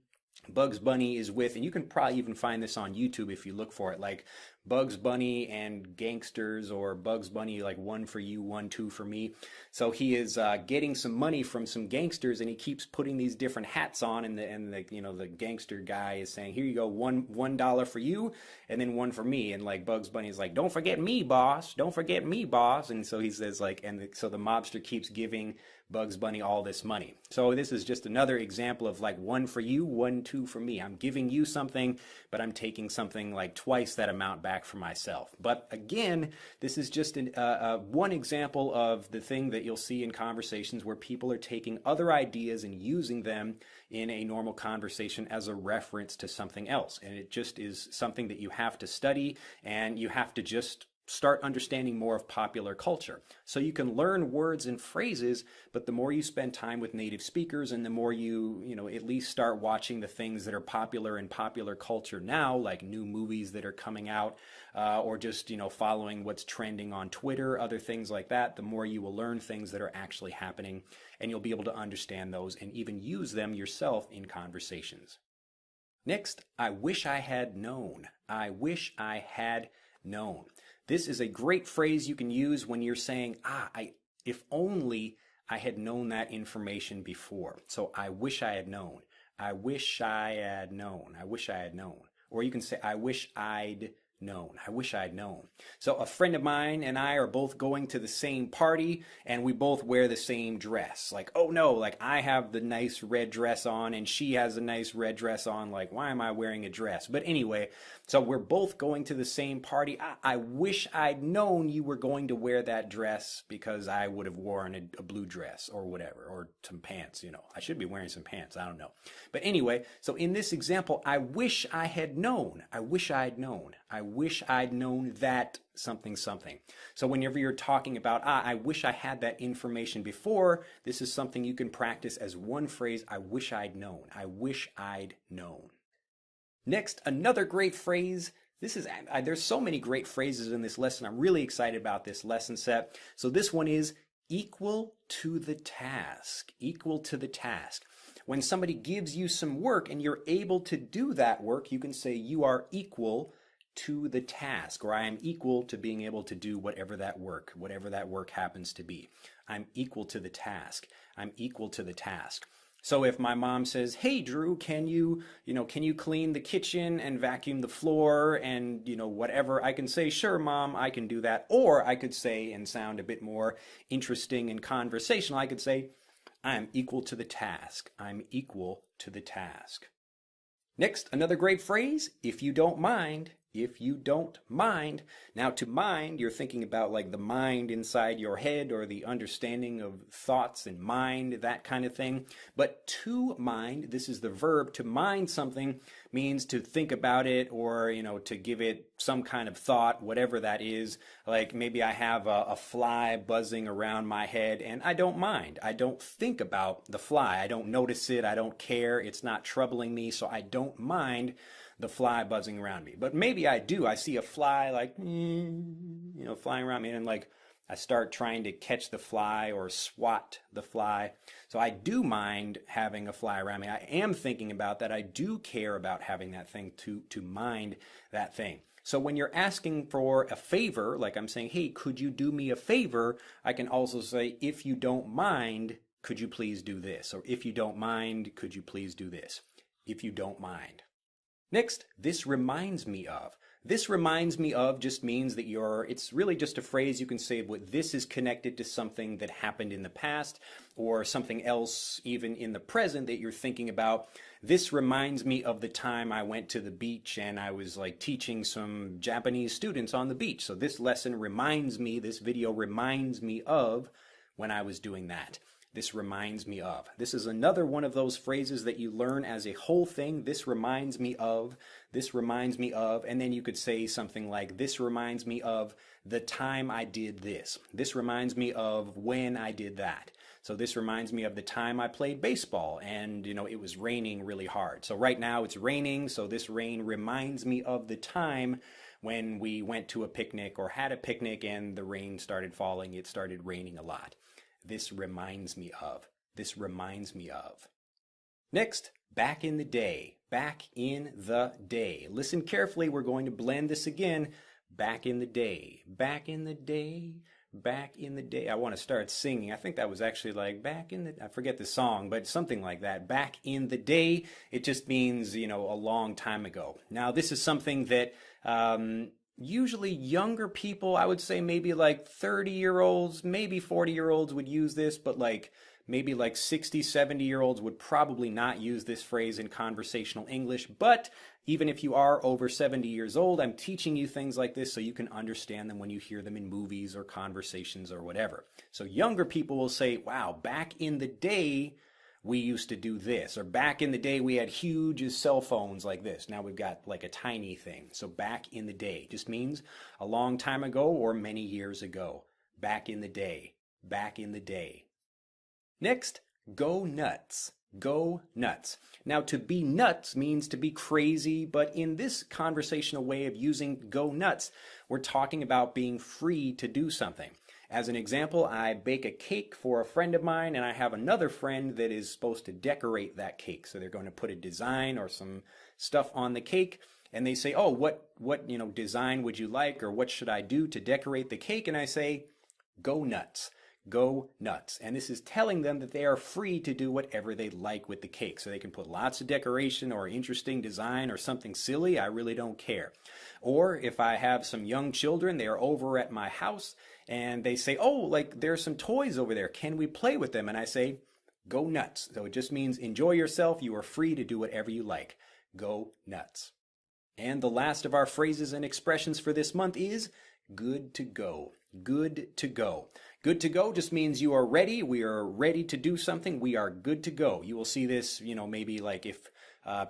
Bugs Bunny is with, and you can probably even find this on YouTube if you look for it, like Bugs Bunny and gangsters, or Bugs Bunny like 1 for you, 1, 2 for me. So he is getting some money from some gangsters, and he keeps putting these different hats on, and the gangster guy is saying, here you go, $1 for you, and then 1 for me. And like Bugs Bunny is like, don't forget me, boss. Don't forget me, boss. And so he says so the mobster keeps giving Bugs Bunny all this money. So this is just another example of like 1 for you, 1, 2 for me. I'm giving you something, but I'm taking something like twice that amount back for myself. But again, this is just one example of the thing that you'll see in conversations where people are taking other ideas and using them in a normal conversation as a reference to something else. And it just is something that you have to study, and you have to just start understanding more of popular culture. So you can learn words and phrases, but the more you spend time with native speakers, and the more you at least start watching the things that are popular in popular culture now, like new movies that are coming out, or just following what's trending on Twitter, other things like that, the more you will learn things that are actually happening, and you'll be able to understand those and even use them yourself in conversations. Next, I wish I had known. I wish I had known. This is a great phrase you can use when you're saying, if only I had known that information before. So I wish I had known. I wish I had known. I wish I had known. Or you can say, I wish I'd known. I wish I'd known. So a friend of mine and I are both going to the same party, and we both wear the same dress. Like, oh no, like I have the nice red dress on and she has a nice red dress on. Like, why am I wearing a dress? But anyway, so we're both going to the same party. I wish I'd known you were going to wear that dress, because I would have worn a blue dress or whatever, or some pants, I should be wearing some pants. I don't know. But anyway, so in this example, I wish I had known. I wish I'd known. I wish I'd known that something. So whenever you're talking about, I wish I had that information before, this is something you can practice as one phrase, I wish I'd known. I wish I'd known. Next, another great phrase. There's so many great phrases in this lesson. I'm really excited about this lesson set. So this one is equal to the task. Equal to the task. When somebody gives you some work and you're able to do that work, you can say you are equal to the task, or I am equal to being able to do whatever that work happens to be. I'm equal to the task. I'm equal to the task. So if my mom says, "Hey Drew, can you clean the kitchen and vacuum the floor and, whatever," I can say, "Sure, Mom, I can do that." Or I could say, and sound a bit more interesting and conversational, I could say, "I'm equal to the task. I'm equal to the task." Next, another great phrase, "if you don't mind." If you don't mind. Now, to mind, you're thinking about like the mind inside your head or the understanding of thoughts and mind, that kind of thing. But to mind, this is the verb, to mind something means to think about it or, to give it some kind of thought, whatever that is. Like maybe I have a fly buzzing around my head and I don't mind. I don't think about the fly. I don't notice it. I don't care. It's not troubling me. So I don't mind the fly buzzing around me. But maybe I do. I see a fly like, flying around me and like I start trying to catch the fly or swat the fly. So I do mind having a fly around me. I am thinking about that. I do care about having that thing to mind that thing. So when you're asking for a favor, like I'm saying, "Hey, could you do me a favor?" I can also say, "If you don't mind, could you please do this?" Or "If you don't mind, could you please do this?" If you don't mind. Next, "this reminds me of." This reminds me of just means that it's really just a phrase you can say what this is connected to something that happened in the past or something else even in the present that you're thinking about. This reminds me of the time I went to the beach and I was like teaching some Japanese students on the beach. So this lesson reminds me, this video reminds me of when I was doing that. This reminds me of. This is another one of those phrases that you learn as a whole thing. This reminds me of. This reminds me of. And then you could say something like, "This reminds me of the time I did this." This reminds me of when I did that. So this reminds me of the time I played baseball and, it was raining really hard. So right now it's raining. So this rain reminds me of the time when we went to a picnic or had a picnic and the rain started falling. It started raining a lot. This reminds me of. This reminds me of. Next, back in the day. Back in the day. Listen carefully. We're going to blend this again. Back in the day. Back in the day. Back in the day. I want to start singing. I think that was actually like I forget the song, but something like that. Back in the day. It just means, a long time ago. Now, this is something that usually younger people, I would say maybe like 30-year-olds, maybe 40-year-olds would use this, but maybe like 60, 70-year-olds would probably not use this phrase in conversational English. But even if you are over 70 years old, I'm teaching you things like this so you can understand them when you hear them in movies or conversations or whatever. So younger people will say, "Wow, back in the day, we used to do this," or "back in the day we had huge cell phones like this. Now we've got like a tiny thing." So back in the day just means a long time ago or many years ago. Back in the day. Back in the day. Next, go nuts. Go nuts. Now, to be nuts means to be crazy, but in this conversational way of using go nuts, we're talking about being free to do something. As an example, I bake a cake for a friend of mine, and I have another friend that is supposed to decorate that cake. So they're going to put a design or some stuff on the cake, and they say, "Oh, what design would you like, or what should I do to decorate the cake?" And I say, "Go nuts." Go nuts. And this is telling them that they are free to do whatever they like with the cake. So they can put lots of decoration or interesting design or something silly. I really don't care. Or if I have some young children, they are over at my house and they say, "Oh, like there's some toys over there. Can we play with them?" And I say, "Go nuts." So it just means enjoy yourself. You are free to do whatever you like. Go nuts. And the last of our phrases and expressions for this month is good to go. Good to go. Good to go just means you are ready. We are ready to do something. We are good to go. You will see this, maybe like if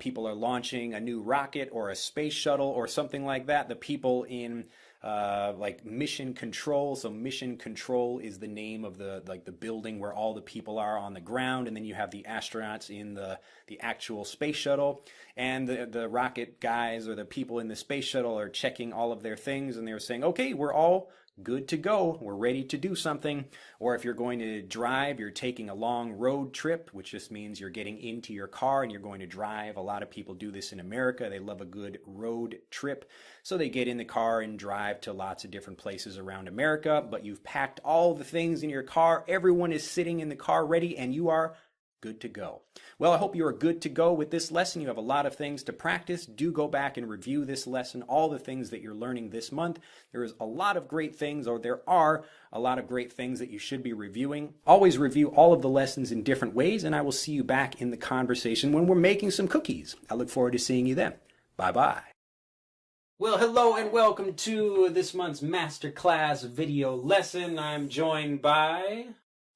people are launching a new rocket or a space shuttle or something like that. The people in like mission control. So mission control is the name of the building where all the people are on the ground, and then you have the astronauts in the actual space shuttle, and the rocket guys or the people in the space shuttle are checking all of their things, and they're saying, "Okay, we're all good to go. We're ready to do something." Or if you're going to drive, you're taking a long road trip, which just means you're getting into your car and you're going to drive. A lot of people do this in America. They love a good road trip. So they get in the car and drive to lots of different places around America, but you've packed all the things in your car. Everyone is sitting in the car ready, and you are good to go. Well, I hope you are good to go with this lesson. You have a lot of things to practice. Do go back and review this lesson, all the things that you're learning this month. There is a lot of great things, or there are a lot of great things that you should be reviewing. Always review all of the lessons in different ways, and I will see you back in the conversation when we're making some cookies. I look forward to seeing you then. Bye-bye. Well, hello and welcome to this month's masterclass video lesson. I'm joined by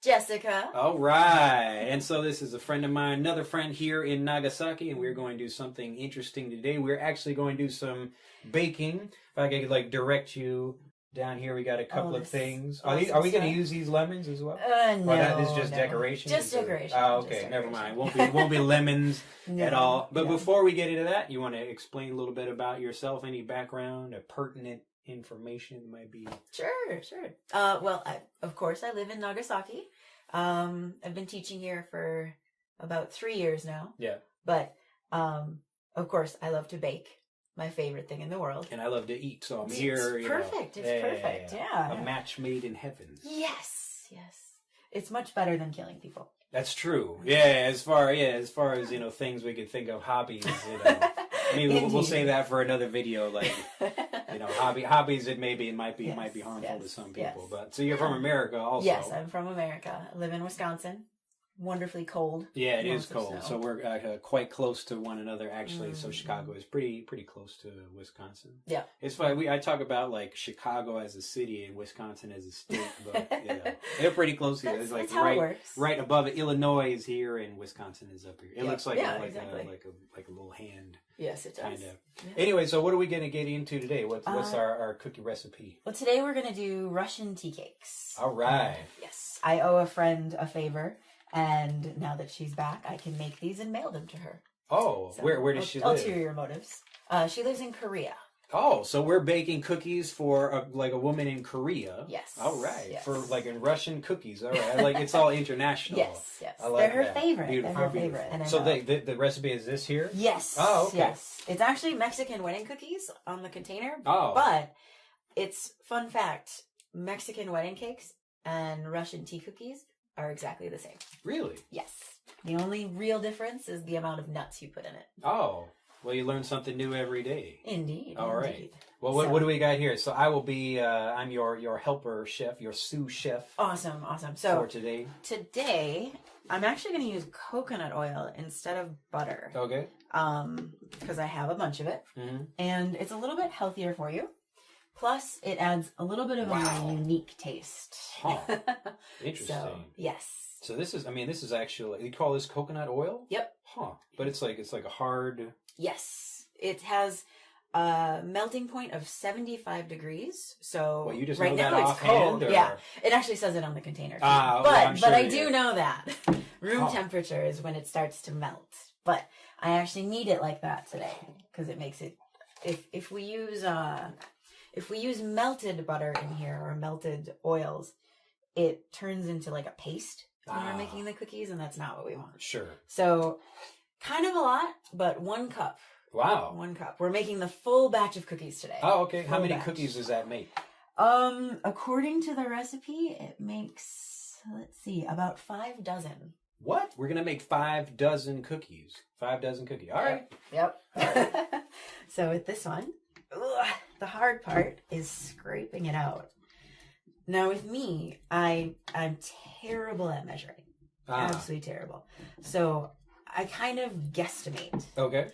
Jessica. All right. And so this is a friend of mine, another friend here in Nagasaki, and we're going to do something interesting today. We're actually going to do some baking. If I could direct you down here, we got a couple of things. Are we going to use these lemons as well? No. Or that is just decoration? Just decoration. Oh, okay. Never mind. Won't be lemons at all. But before we get into that, you want to explain a little bit about yourself, any background or pertinent information might be? Sure. Well, of course, I live in Nagasaki. I've been teaching here for about 3 years now. Yeah. But, of course, I love to bake. My favorite thing in the world. And I love to eat, so I'm here. It's perfect. It's perfect. Yeah. A match made in heaven. Yes. It's much better than killing people. That's true. Yeah, as far as things we could think of, hobbies. Maybe we'll say that for another video. Like, hobbies. It might be harmful to some people. But so you're from America, also. Yes, I'm from America. I live in Wisconsin. Wonderfully cold. Yeah, it is cold. So we're quite close to one another, actually. So Chicago is pretty close to Wisconsin. Yeah, it's funny. I talk about like Chicago as a city and Wisconsin as a state, but they're pretty close here. It's like right above it. Illinois is here, and Wisconsin is up here. It looks like exactly. like a little hand. Yes, it does. Kind of. Yeah. Anyway, so what are we going to get into today? What's our cookie recipe? Well, today we're going to do Russian tea cakes. All right. Yes, I owe a friend a favor. And now that she's back, I can make these and mail them to her. Oh, so where does she live? Ulterior motives. She lives in Korea. Oh, so we're baking cookies for a woman in Korea. Yes. All right. Yes. For in Russian cookies. All right. It's all international. Yes. I like They're her favorite. Beautiful. They're her favorite. And so the recipe is this here? Yes. Oh, okay. Yes. It's actually Mexican wedding cookies on the container. Oh. But it's, fun fact, Mexican wedding cakes and Russian tea cookies are exactly the same. Really? Yes. The only real difference is the amount of nuts you put in it. Oh. Well, you learn something new every day. Indeed. All right. Well, what do we got here? So I will be, I'm your helper chef, your sous chef. Awesome. So for today. Today, I'm actually going to use coconut oil instead of butter. Okay. Because I have a bunch of it. Mm-hmm. And it's a little bit healthier for you. Plus, it adds a little bit of a unique taste. Huh. Interesting. Yes. So this is actually, you call this coconut oil? Yep. Huh. But it's like a hard. Yes. It has a melting point of 75 degrees. So you just right know now that it's cold. Or? Yeah. It actually says it on the container. But I do know that. Room temperature is when it starts to melt. But I actually need it like that today because it makes it, if we use melted butter in here or melted oils, it turns into like a paste when we're making the cookies, and that's not what we want. Sure. So, kind of a lot, but 1 cup. Wow. 1 cup. We're making the full batch of cookies today. Oh, okay. How many cookies does that make? According to the recipe, it makes, let's see, about 5 dozen. What? We're going to make 5 dozen cookies. 5 dozen cookies. All right. Yep. All right. So with this one, the hard part is scraping it out. Now with me, I'm terrible at measuring. Absolutely terrible. So I kind of guesstimate. Okay.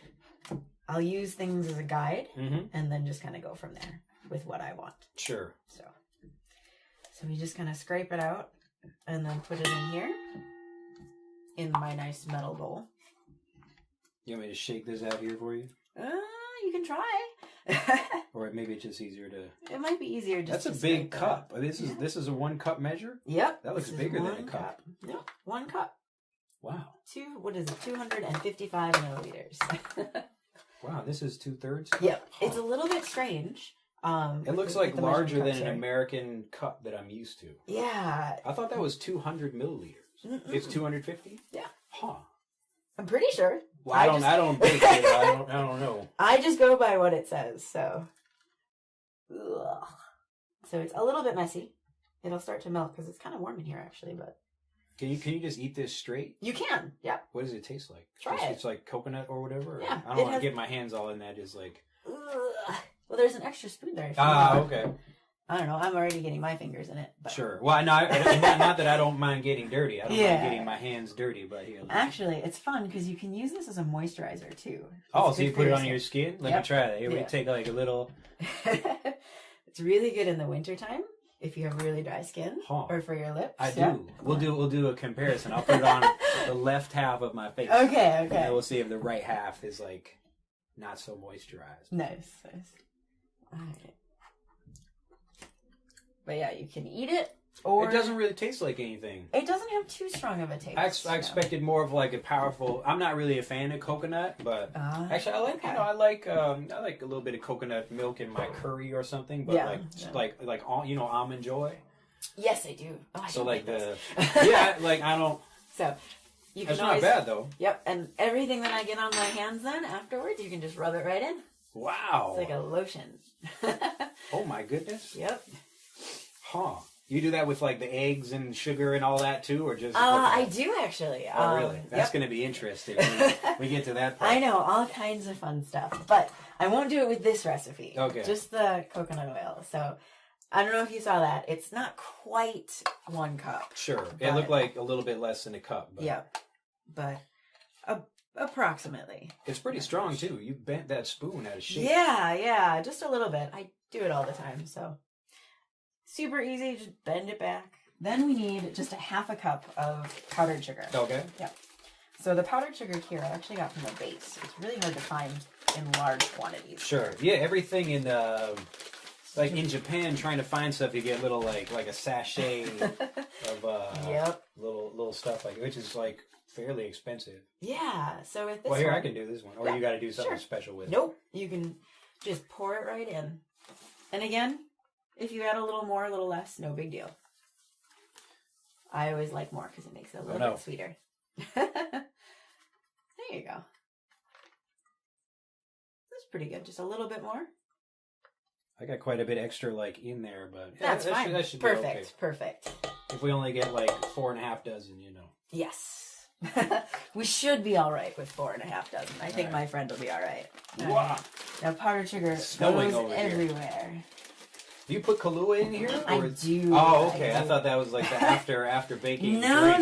I'll use things as a guide and then just kind of go from there with what I want. Sure. So we just kind of scrape it out and then put it in here in my nice metal bowl. You want me to shake this out here for you? You can try. Or maybe it's just easier to. It might be easier just. That's a big cup. This is a 1 cup measure. Yep. That looks bigger than a cup. Yep. 1 cup. Wow. 255 milliliters. Wow, this is 2/3. Yep. It's a little bit strange. It looks like larger than an American cup that I'm used to. Yeah. I thought that was 200 milliliters. It's 250. Yeah. Huh. I'm pretty sure. Well, I don't bake it. I don't know. I just go by what it says. So it's a little bit messy. It'll start to melt because it's kind of warm in here, actually. But Can you just eat this straight? You can. Yep. What does it taste like? Try it. It's like coconut or whatever? Yeah. I don't want to get my hands all in that. Just like... Ugh. Well, there's an extra spoon there. Okay. I don't know. I'm already getting my fingers in it. But... Sure. Well, not that I don't mind getting dirty. I don't mind getting my hands dirty, but here. Actually, it's fun because you can use this as a moisturizer too. So you put it on your skin? Let me try that. Here we take like a little... It's really good in the wintertime if you have really dry skin or for your lips. I do. We'll do a comparison. I'll put it on the left half of my face. Okay. And then we'll see if the right half is like not so moisturized. Nice. All right. But yeah, you can eat it, or... It doesn't really taste like anything. It doesn't have too strong of a taste. I expected more of like a powerful... I'm not really a fan of coconut, but... actually, I like, I like a little bit of coconut milk in my curry or something, but like Almond Joy. Yes, I do. Oh, I so like the... yeah, like I don't... So... You can That's not bad, though. Yep, and everything that I get on my hands then, afterwards, you can just rub it right in. Wow. It's like a lotion. Oh, my goodness. Yep. Huh. You do that with, like, the eggs and sugar and all that, too, or just... I do, actually. Oh, really? That's going to be interesting when we get to that part. I know, all kinds of fun stuff, but I won't do it with this recipe. Okay. Just the coconut oil, so... I don't know if you saw that. It's not quite 1 cup. Sure. It looked like a little bit less than a cup. But... Yeah. But approximately. It's pretty strong, too. You bent that spoon out of shape. Yeah. Just a little bit. I do it all the time, so. Super easy. Just bend it back. Then we need just a 1/2 cup of powdered sugar. Okay. Yeah. So the powdered sugar here I actually got from the base. It's really hard to find in large quantities. Sure. Yeah, everything in... like in Japan, trying to find stuff, you get little like a sachet of little stuff like, which is like fairly expensive. Yeah. So with this, I can do this one, or you got to do something special with it. Nope. You can just pour it right in, and again, if you add a little more, a little less, no big deal. I always like more because it makes it a little bit sweeter. There you go. That's pretty good. Just a little bit more. I got quite a bit extra, like, in there, but... Yeah, that's fine. That should perfect, be okay. Perfect. If we only get, like, 4.5 dozen, you know. Yes. We should be all right with 4.5 dozen. I think my friend will be all right. Wow. Now, powdered sugar Snowing goes everywhere. Do you put Kahlua in here? I do. Oh, okay. I thought that was, like, the after baking No.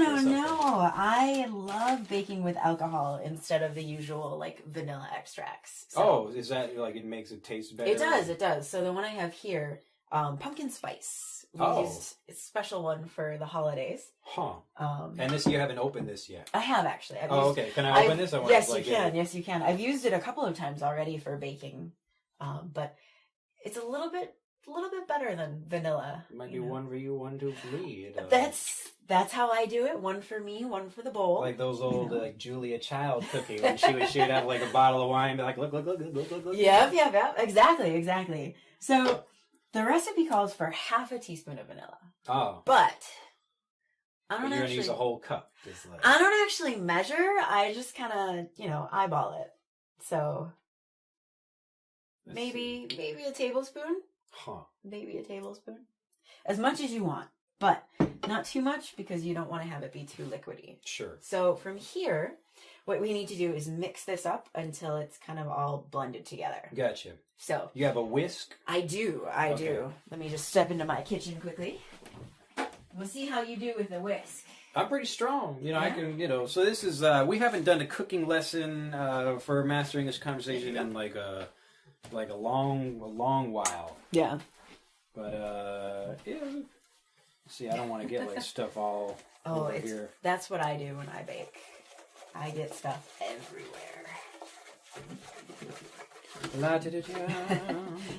I love baking with alcohol instead of the usual, like, vanilla extracts. So, is that, like, it makes it taste better? It does. So the one I have here, pumpkin spice. We used a special one for the holidays. Huh. And this, you haven't opened this yet? I have, actually. Okay. Can I open this? Yes, you can. Yes, you can. I've used it a couple of times already for baking. But it's a little bit better than vanilla. It might be one for you, one for me. That's how I do it. One for me, one for the bowl. Like those old like Julia Child cooking when she'd have like a bottle of wine and be like, look. Yep. Exactly. So the recipe calls for 1/2 teaspoon of vanilla. Oh. But you're gonna use a whole cup. I don't actually measure. I just kind of, eyeball it. So maybe a tablespoon. Huh. Maybe a tablespoon. As much as you want, but not too much because you don't want to have it be too liquidy. Sure. So from here, what we need to do is mix this up until it's kind of all blended together. Gotcha. So you have a whisk? I do. Let me just step into my kitchen quickly. We'll see how you do with the whisk. I'm pretty strong. I can, so this is, we haven't done a cooking lesson for mastering this conversation in like a long while. Yeah. But, see, I don't want to get like stuff all over here. That's what I do when I bake. I get stuff everywhere.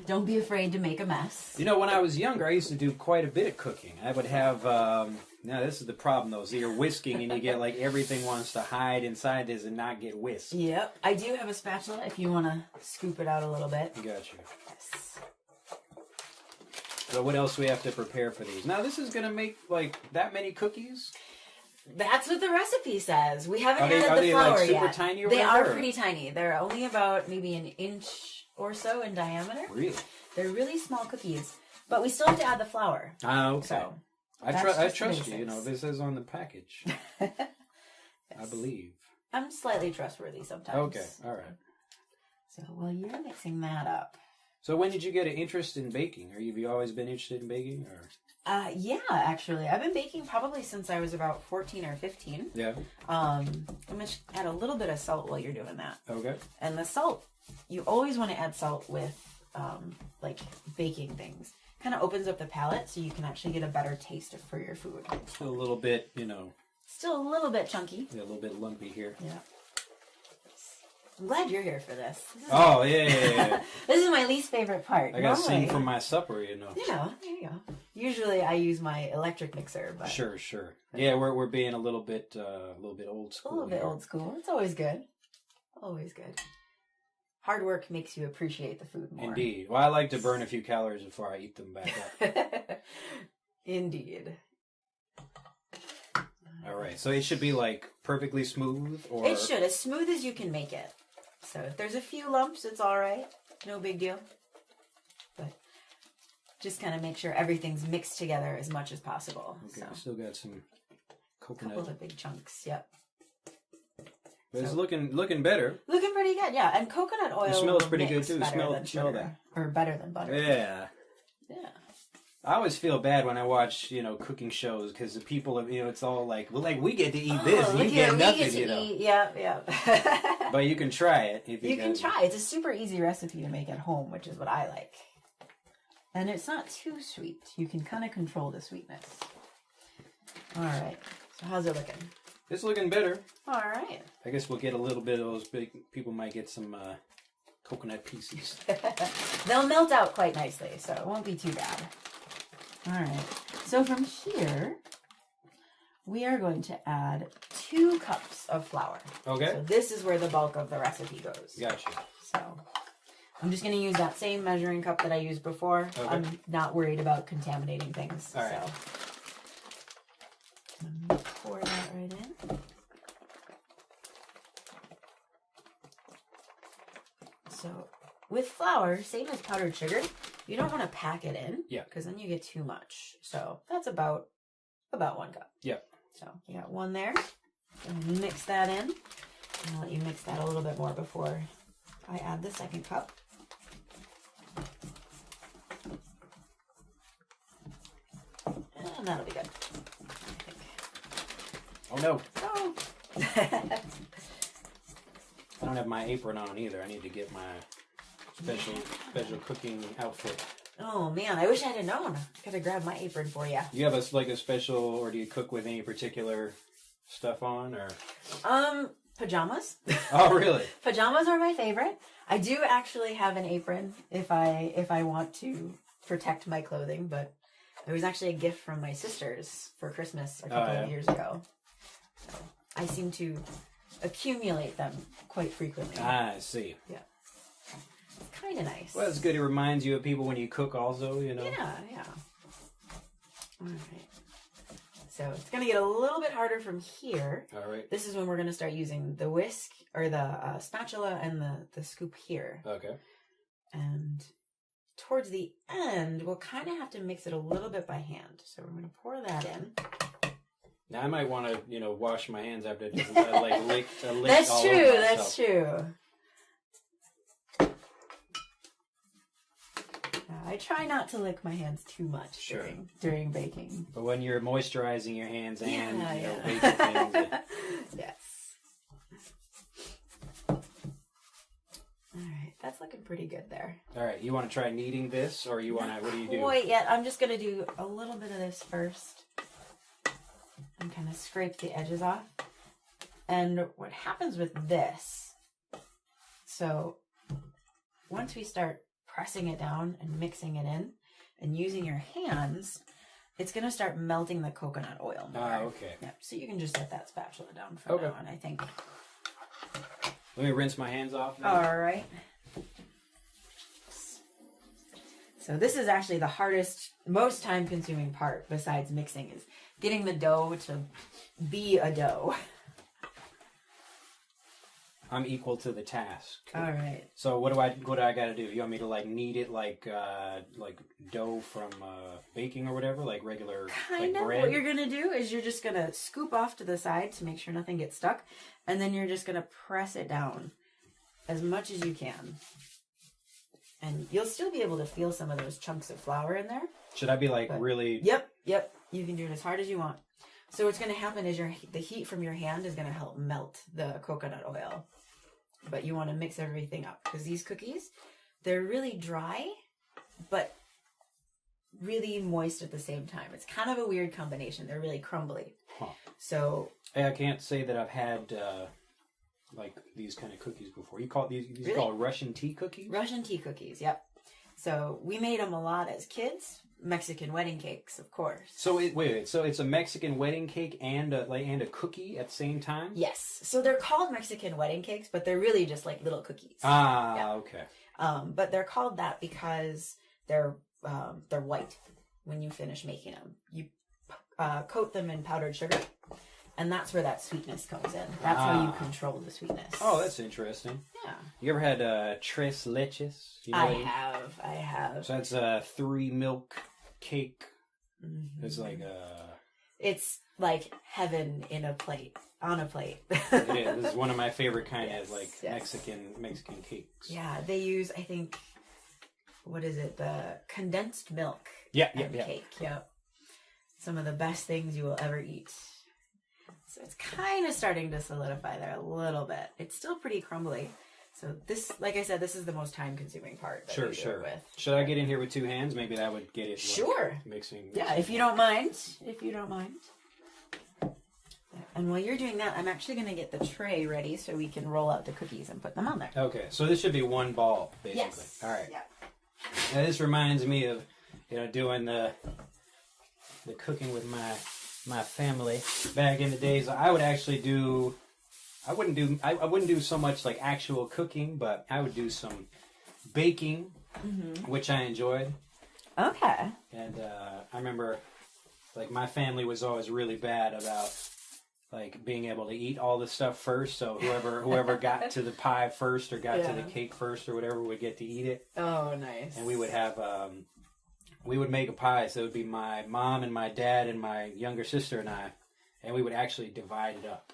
Don't be afraid to make a mess. When I was younger, I used to do quite a bit of cooking. I would have, now this is the problem though, so you're whisking and you get like everything wants to hide inside this and not get whisked. Yep. I do have a spatula if you want to scoop it out a little bit. Got you. Yes. So what else do we have to prepare for these? Now this is going to make like that many cookies? That's what the recipe says. We haven't added the flour like super yet. Tiny or they whatever? are pretty tiny. They're only about maybe an inch or so in diameter. Really? They're really small cookies, but we still have to add the flour. Okay. So I trust you. You know, this is on the package. Yes. I believe. I'm slightly trustworthy sometimes. Okay, all right. So while you're mixing that up. So when did you get an interest in baking? Have you always been interested in baking, or? Yeah, actually, I've been baking probably since I was about 14 or 15. Yeah. I'm gonna add a little bit of salt while you're doing that. Okay. And the salt, you always want to add salt with like baking things. Kind of opens up the palate, so you can actually get a better taste for your food. Still a little bit, you know. Still a little bit chunky. Yeah, a little bit lumpy here. Yeah. I'm glad you're here for this. Oh, yeah. This is my least favorite part. I gotta sing from my supper, you know. Yeah, there you go. Usually I use my electric mixer, but Sure. Yeah, we're being a little bit old school. a little bit old school. It's always good. Always good. Hard work makes you appreciate the food more. Indeed. Well, I like to burn a few calories before I eat them back up. Indeed. All right. So it should be like perfectly smooth, or It should, as smooth as you can make it. So if there's a few lumps, it's all right. No big deal. But just kind of make sure everything's mixed together as much as possible. Okay. So Still got some a coconut. couple of big chunks. Yep. But it's looking better. Looking pretty good, yeah. And coconut oil It smells will pretty good mix too. better Smell than that. sugar, or better than butter. Yeah. Yeah. I always feel bad when I watch, you know, cooking shows because the people, you know, it's all like, well, like we get to eat this, and you get nothing, you know. Yeah. But you can try it if You can try. It's a super easy recipe to make at home, which is what I like. And it's not too sweet. You can kind of control the sweetness. All right. So how's it looking? It's looking better. All right. I guess we'll get a little bit of those big. People might get some coconut pieces. They'll melt out quite nicely, so it won't be too bad. All right. So from here, we are going to add 2 cups of flour. Okay. So this is where the bulk of the recipe goes. Gotcha. So I'm just going to use that same measuring cup that I used before. Okay. I'm not worried about contaminating things. All right. So I'm going to pour that right in. So with flour, same as powdered sugar, you don't want to pack it in. Yeah. Because then you get too much. So that's about 1 cup. Yeah. So you got 1 there. And mix that in. And I'll let you mix that a little bit more before I add the 2nd cup. And that'll be good. I think. Oh no. Oh. I don't have my apron on either. I need to get my special cooking outfit. Oh man, I wish I had known. Gotta grab my apron for you. You have a special, or do you cook with any particular stuff on, or? Pajamas. Oh really? Pajamas are my favorite. I do actually have an apron if I want to protect my clothing, but it was actually a gift from my sisters for Christmas a couple of years ago. So I seem to accumulate them quite frequently. Ah, I see. Yeah. It's kind of nice. Well, it's good. It reminds you of people when you cook also, you know? Yeah. All right. So it's going to get a little bit harder from here. All right. This is when we're going to start using the whisk, or the spatula and the scoop here. Okay. And towards the end, we'll kind of have to mix it a little bit by hand. So we're going to pour that in. Now I might want to, wash my hands after this. I lick That's all true. over That's myself. true. I try not to lick my hands too much Sure. during baking. But when you're moisturizing your hands and Yeah. baking things, Yes. All right, that's looking pretty good there. all right. You want to try kneading this, or you want to? What do you do? Wait yet. I'm just gonna do a little bit of this first, and kind of scrape the edges off. And what happens with this? So once we start pressing it down and mixing it in, and using your hands, it's gonna start melting the coconut oil more. Ah, okay. Yeah, so you can just set that spatula down for now on, I think. Let me rinse my hands off now. All right. So this is actually the hardest, most time-consuming part besides mixing, is getting the dough to be a dough. I'm equal to the task. All right. So what do I got to do? You want me to like knead it like dough from baking or whatever, like regular Kind like of. bread? What you're gonna do is you're just gonna scoop off to the side to make sure nothing gets stuck, and then you're just gonna press it down as much as you can, and you'll still be able to feel some of those chunks of flour in there. Should I be like really? Yep. You can do it as hard as you want. So what's gonna happen is the heat from your hand is gonna help melt the coconut oil. But you want to mix everything up because these cookies, they're really dry, but really moist at the same time. It's kind of a weird combination. They're really crumbly. Huh. So Hey, I can't say that I've had like these kind of cookies before. You call these Really? called Russian tea cookies? Russian tea cookies, yep. So we made them a lot as kids. Mexican wedding cakes, of course. So wait. So it's a Mexican wedding cake and a cookie at the same time? Yes. So they're called Mexican wedding cakes, but they're really just like little cookies. Ah, okay. But they're called that because they're white when you finish making them. You coat them in powdered sugar, and that's where that sweetness comes in. That's how you control the sweetness. Oh, that's interesting. Yeah. You ever had tres leches? You know I have. So that's a 3 milk cake. Mm-hmm. It's It's like heaven in a plate, on a plate. it is. This is one of my favorite kind of like yes. Mexican cakes. Yeah, they use, I think, what is it? The condensed milk. Yeah. Cake. Yep. Some of the best things you will ever eat. So it's kind of starting to solidify there a little bit. It's still pretty crumbly. So this, like I said, this is the most time-consuming part. That Sure. we do it with. Should I get in here with 2 hands? Maybe that would get it. Like, Sure. Mixing. Yeah, if you don't mind. And while you're doing that, I'm actually going to get the tray ready so we can roll out the cookies and put them on there. Okay, so this should be 1 ball, basically. Yes. All right. Yeah. Now this reminds me of, doing the cooking with my family back in the days. I would actually do. I wouldn't do so much like actual cooking, but I would do some baking, which I enjoyed. Okay. And I remember, like, my family was always really bad about like being able to eat all the stuff first. So whoever got to the pie first or got to the cake first or whatever would get to eat it. Oh, nice. And we would have we would make a pie. So it would be my mom and my dad and my younger sister and I, and we would actually divide it up.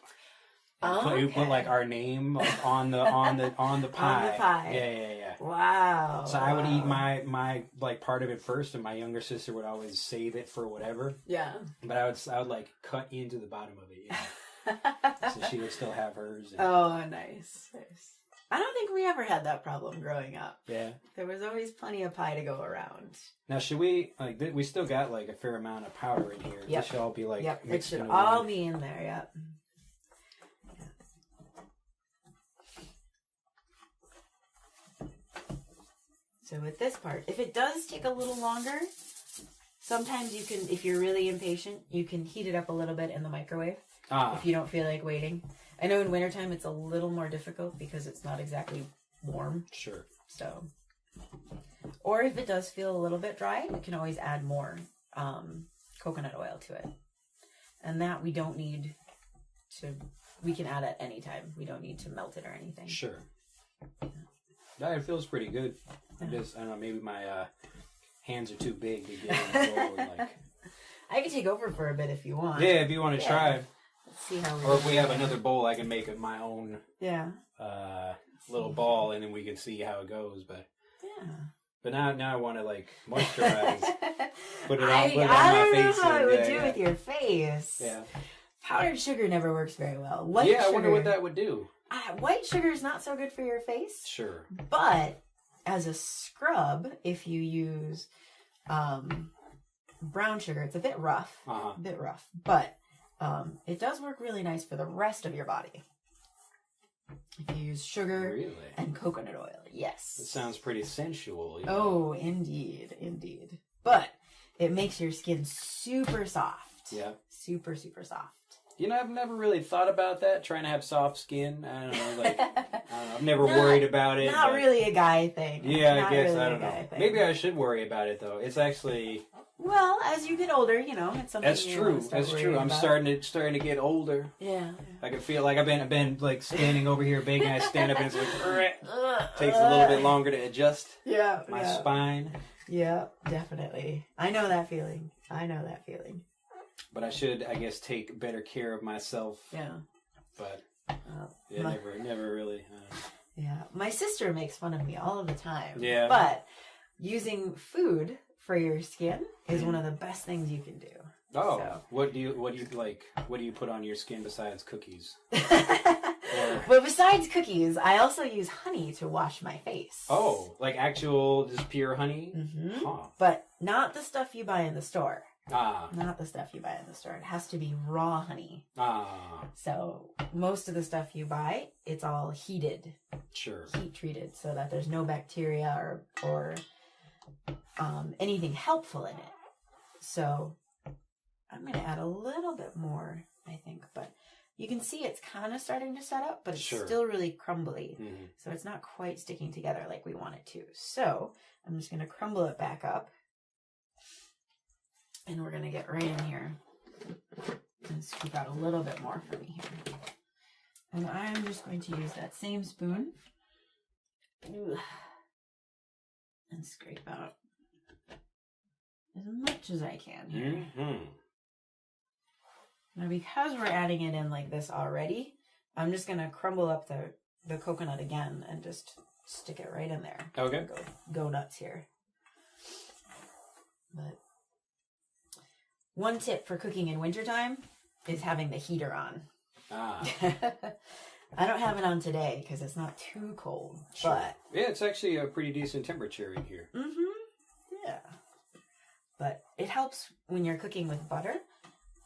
We put like our name like, on the pie. On the pie. Yeah. Wow. So I would eat my like part of it first, and my younger sister would always save it for whatever. Yeah. But I would like cut into the bottom of it, so she would still have hers. And... Oh, nice. I don't think we ever had that problem growing up. Yeah. There was always plenty of pie to go around. Now, should we we still got like a fair amount of powder in here? Yep. This should all be like it should all be in there. Yep. So with this part, if it does take a little longer, sometimes you can, if you're really impatient, you can heat it up a little bit in the microwave if you don't feel like waiting. I know in wintertime it's a little more difficult because it's not exactly warm. Sure. So, or if it does feel a little bit dry, we can always add more coconut oil to it. And that we don't need to, we can add at any time. We don't need to melt it or anything. Sure. Yeah, it feels pretty good. I don't know, maybe my hands are too big to get in the bowl. Like... I can take over for a bit if you want. Yeah, if you want to try. Let's see how we Or if we have another bowl, I can make it my own little ball, and then we can see how it goes. But now I want to like moisturize. Put it on my face. I don't know how it would do with your face. Yeah. Powdered sugar never works very well. I wonder what that would do. White sugar is not so good for your face. Sure. But as a scrub, if you use brown sugar, it's a bit rough. But it does work really nice for the rest of your body. If you use sugar and coconut oil, yes. It sounds pretty sensual. Oh, indeed. But it makes your skin super soft. Yeah. Super, super soft. I've never really thought about that, trying to have soft skin. I don't know, I've never worried about it. Not really a guy thing. Yeah, I guess, I don't know. Maybe I should worry about it, though. It's actually Well, as you get older, you know, it's something. That's true. That's true. I'm starting to get older. Yeah. I can feel like I've been like standing over here baking. I stand up and it's like takes a little bit longer to adjust. Yeah. My spine. Yeah, definitely. I know that feeling. But I should, I guess, take better care of myself. Yeah. But never really. Yeah, my sister makes fun of me all of the time. Yeah. But using food for your skin is one of the best things you can do. Oh, so. What do you like? What do you put on your skin besides cookies? Well, besides cookies, I also use honey to wash my face. Oh, like actual just pure honey? Mm-hmm. Huh. But not the stuff you buy in the store. Ah. Not the stuff you buy in the store. It has to be raw honey. Ah. So most of the stuff you buy, it's all heated. Sure. Heat treated so that there's no bacteria or anything helpful in it. So I'm going to add a little bit more, I think. But you can see it's kind of starting to set up, but it's still really crumbly. Mm-hmm. So it's not quite sticking together like we want it to. So I'm just going to crumble it back up. And we're going to get right in here and scoop out a little bit more for me here. And I'm just going to use that same spoon and scrape out as much as I can here. Mm-hmm. Now, because we're adding it in like this already, I'm just going to crumble up the coconut again and just stick it right in there. Okay. Go nuts here. But one tip for cooking in wintertime is having the heater on. Ah. I don't have it on today because it's not too cold. Sure. But yeah, it's actually a pretty decent temperature in here. Mm-hmm. Yeah. But it helps when you're cooking with butter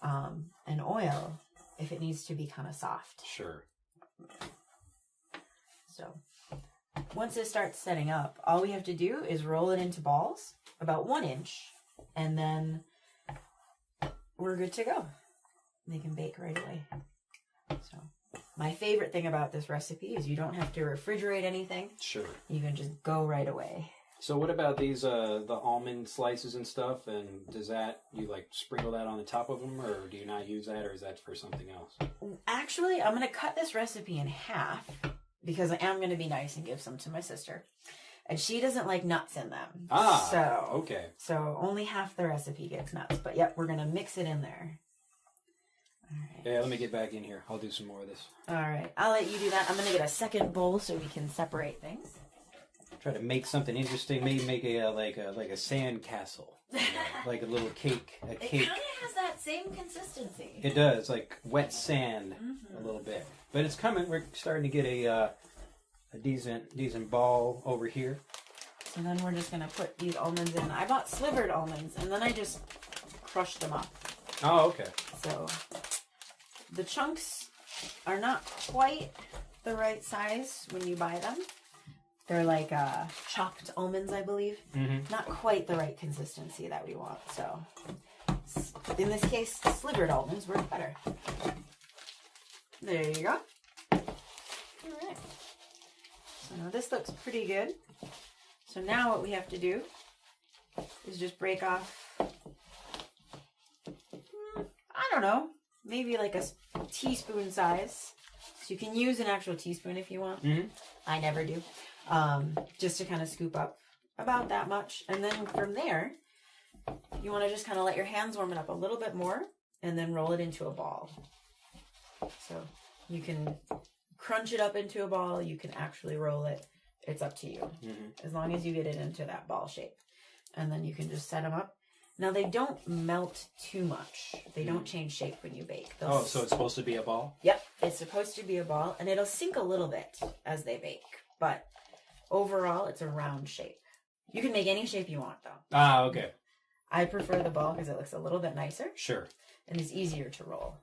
and oil if it needs to be kind of soft. Sure. So once it starts setting up, all we have to do is roll it into balls about 1 inch, and then we're good to go. They can bake right away. So my favorite thing about this recipe is you don't have to refrigerate anything. Sure. You can just go right away. So what about these, the almond slices and stuff? And does that, you like sprinkle that on the top of them, or do you not use that, or is that for something else? Actually, I'm going to cut this recipe in half because I am going to be nice and give some to my sister. And she doesn't like nuts in them. Ah, so, okay. So only half the recipe gets nuts. But yep, we're going to mix it in there. All right. Yeah, let me get back in here. I'll do some more of this. All right. I'll let you do that. I'm going to get a second bowl so we can separate things. Try to make something interesting. Maybe make a sand castle. You know, like a little cake. It kind of has that same consistency. It does, like wet sand a little bit. But it's coming. We're starting to get a decent ball over here. So then we're just going to put these almonds in. I bought slivered almonds, and then I just crushed them up. Oh, okay. So the chunks are not quite the right size when you buy them. They're like chopped almonds, I believe. Mm-hmm. Not quite the right consistency that we want. So in this case, slivered almonds work better. There you go. All right. So now this looks pretty good. So now what we have to do is just break off, I don't know, maybe like a teaspoon size. So you can use an actual teaspoon if you want. Mm-hmm. I never do. Just to kind of scoop up about that much. And then from there, you want to just kind of let your hands warm it up a little bit more and then roll it into a ball. So you can crunch it up into a ball. You can actually roll it. It's up to you. Mm-hmm. As long as you get it into that ball shape. And then you can just set them up. Now, they don't melt too much. They don't change shape when you bake. So it's supposed to be a ball? Yep. It's supposed to be a ball. And it'll sink a little bit as they bake. But overall, it's a round shape. You can make any shape you want, though. Ah, okay. I prefer the ball because it looks a little bit nicer. Sure. And it's easier to roll.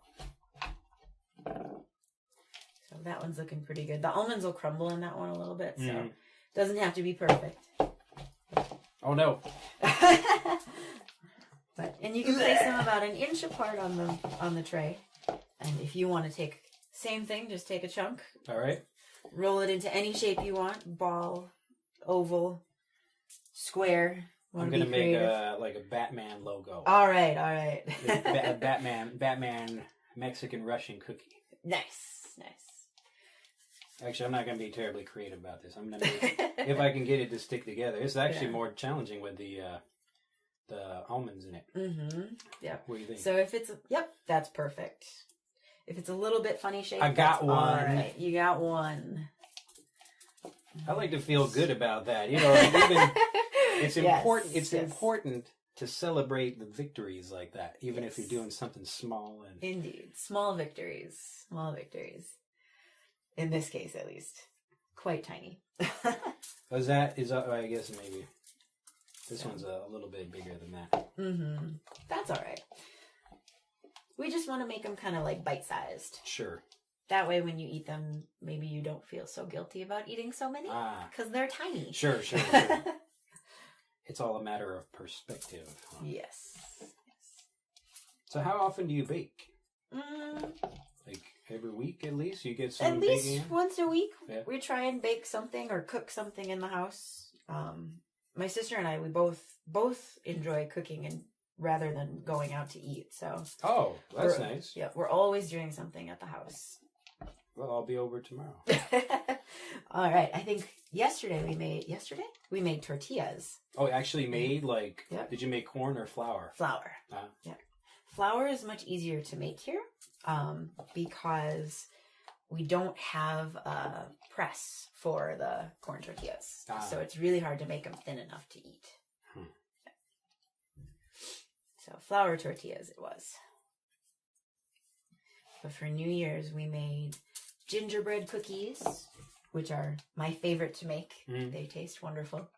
So that one's looking pretty good. The almonds will crumble in that one a little bit, so it doesn't have to be perfect. Oh, no. And you can place them about an inch apart on the tray. And if you want to take same thing, just take a chunk. All right. Roll it into any shape you want. Ball, oval, square, I'm gonna make a Batman logo. All right. Batman Mexican Russian cookie. Nice. Actually, I'm not gonna be terribly creative about this. I'm gonna make, if I can get it to stick together. It's actually more challenging with the almonds in it. Mm-hmm. Yep. What do you think? So if it's that's perfect. If it's a little bit funny shaped, I got one. All right. You got one. I like to feel good about that. You know, even it's important. It's yes. important to celebrate the victories like that, even Yes. if you're doing something small. And Indeed, small victories. Small victories. In this case, at least, quite tiny. I guess maybe this one's a little bit bigger than that. Mm-hmm. That's all right. We just want to make them kind of like bite-sized. Sure. That way, when you eat them, maybe you don't feel so guilty about eating so many because they're tiny. Sure. It's all a matter of perspective. Huh? Yes. So how often do you bake? Like every week at least? You get some At least baking in? once a week. Yeah. We try and bake something or cook something in the house. My sister and I, we both enjoy cooking and rather than going out to eat. So that's nice. Yeah, we're always doing something at the house. Well, I'll be over tomorrow. All right. I think yesterday we made tortillas. Oh, actually made Yep. Did you make corn or flour? Flour. Yeah. Flour is much easier to make here because we don't have a press for the corn tortillas. So it's really hard to make them thin enough to eat. So flour tortillas it was. But for New Year's, we made gingerbread cookies, which are my favorite to make. They taste wonderful.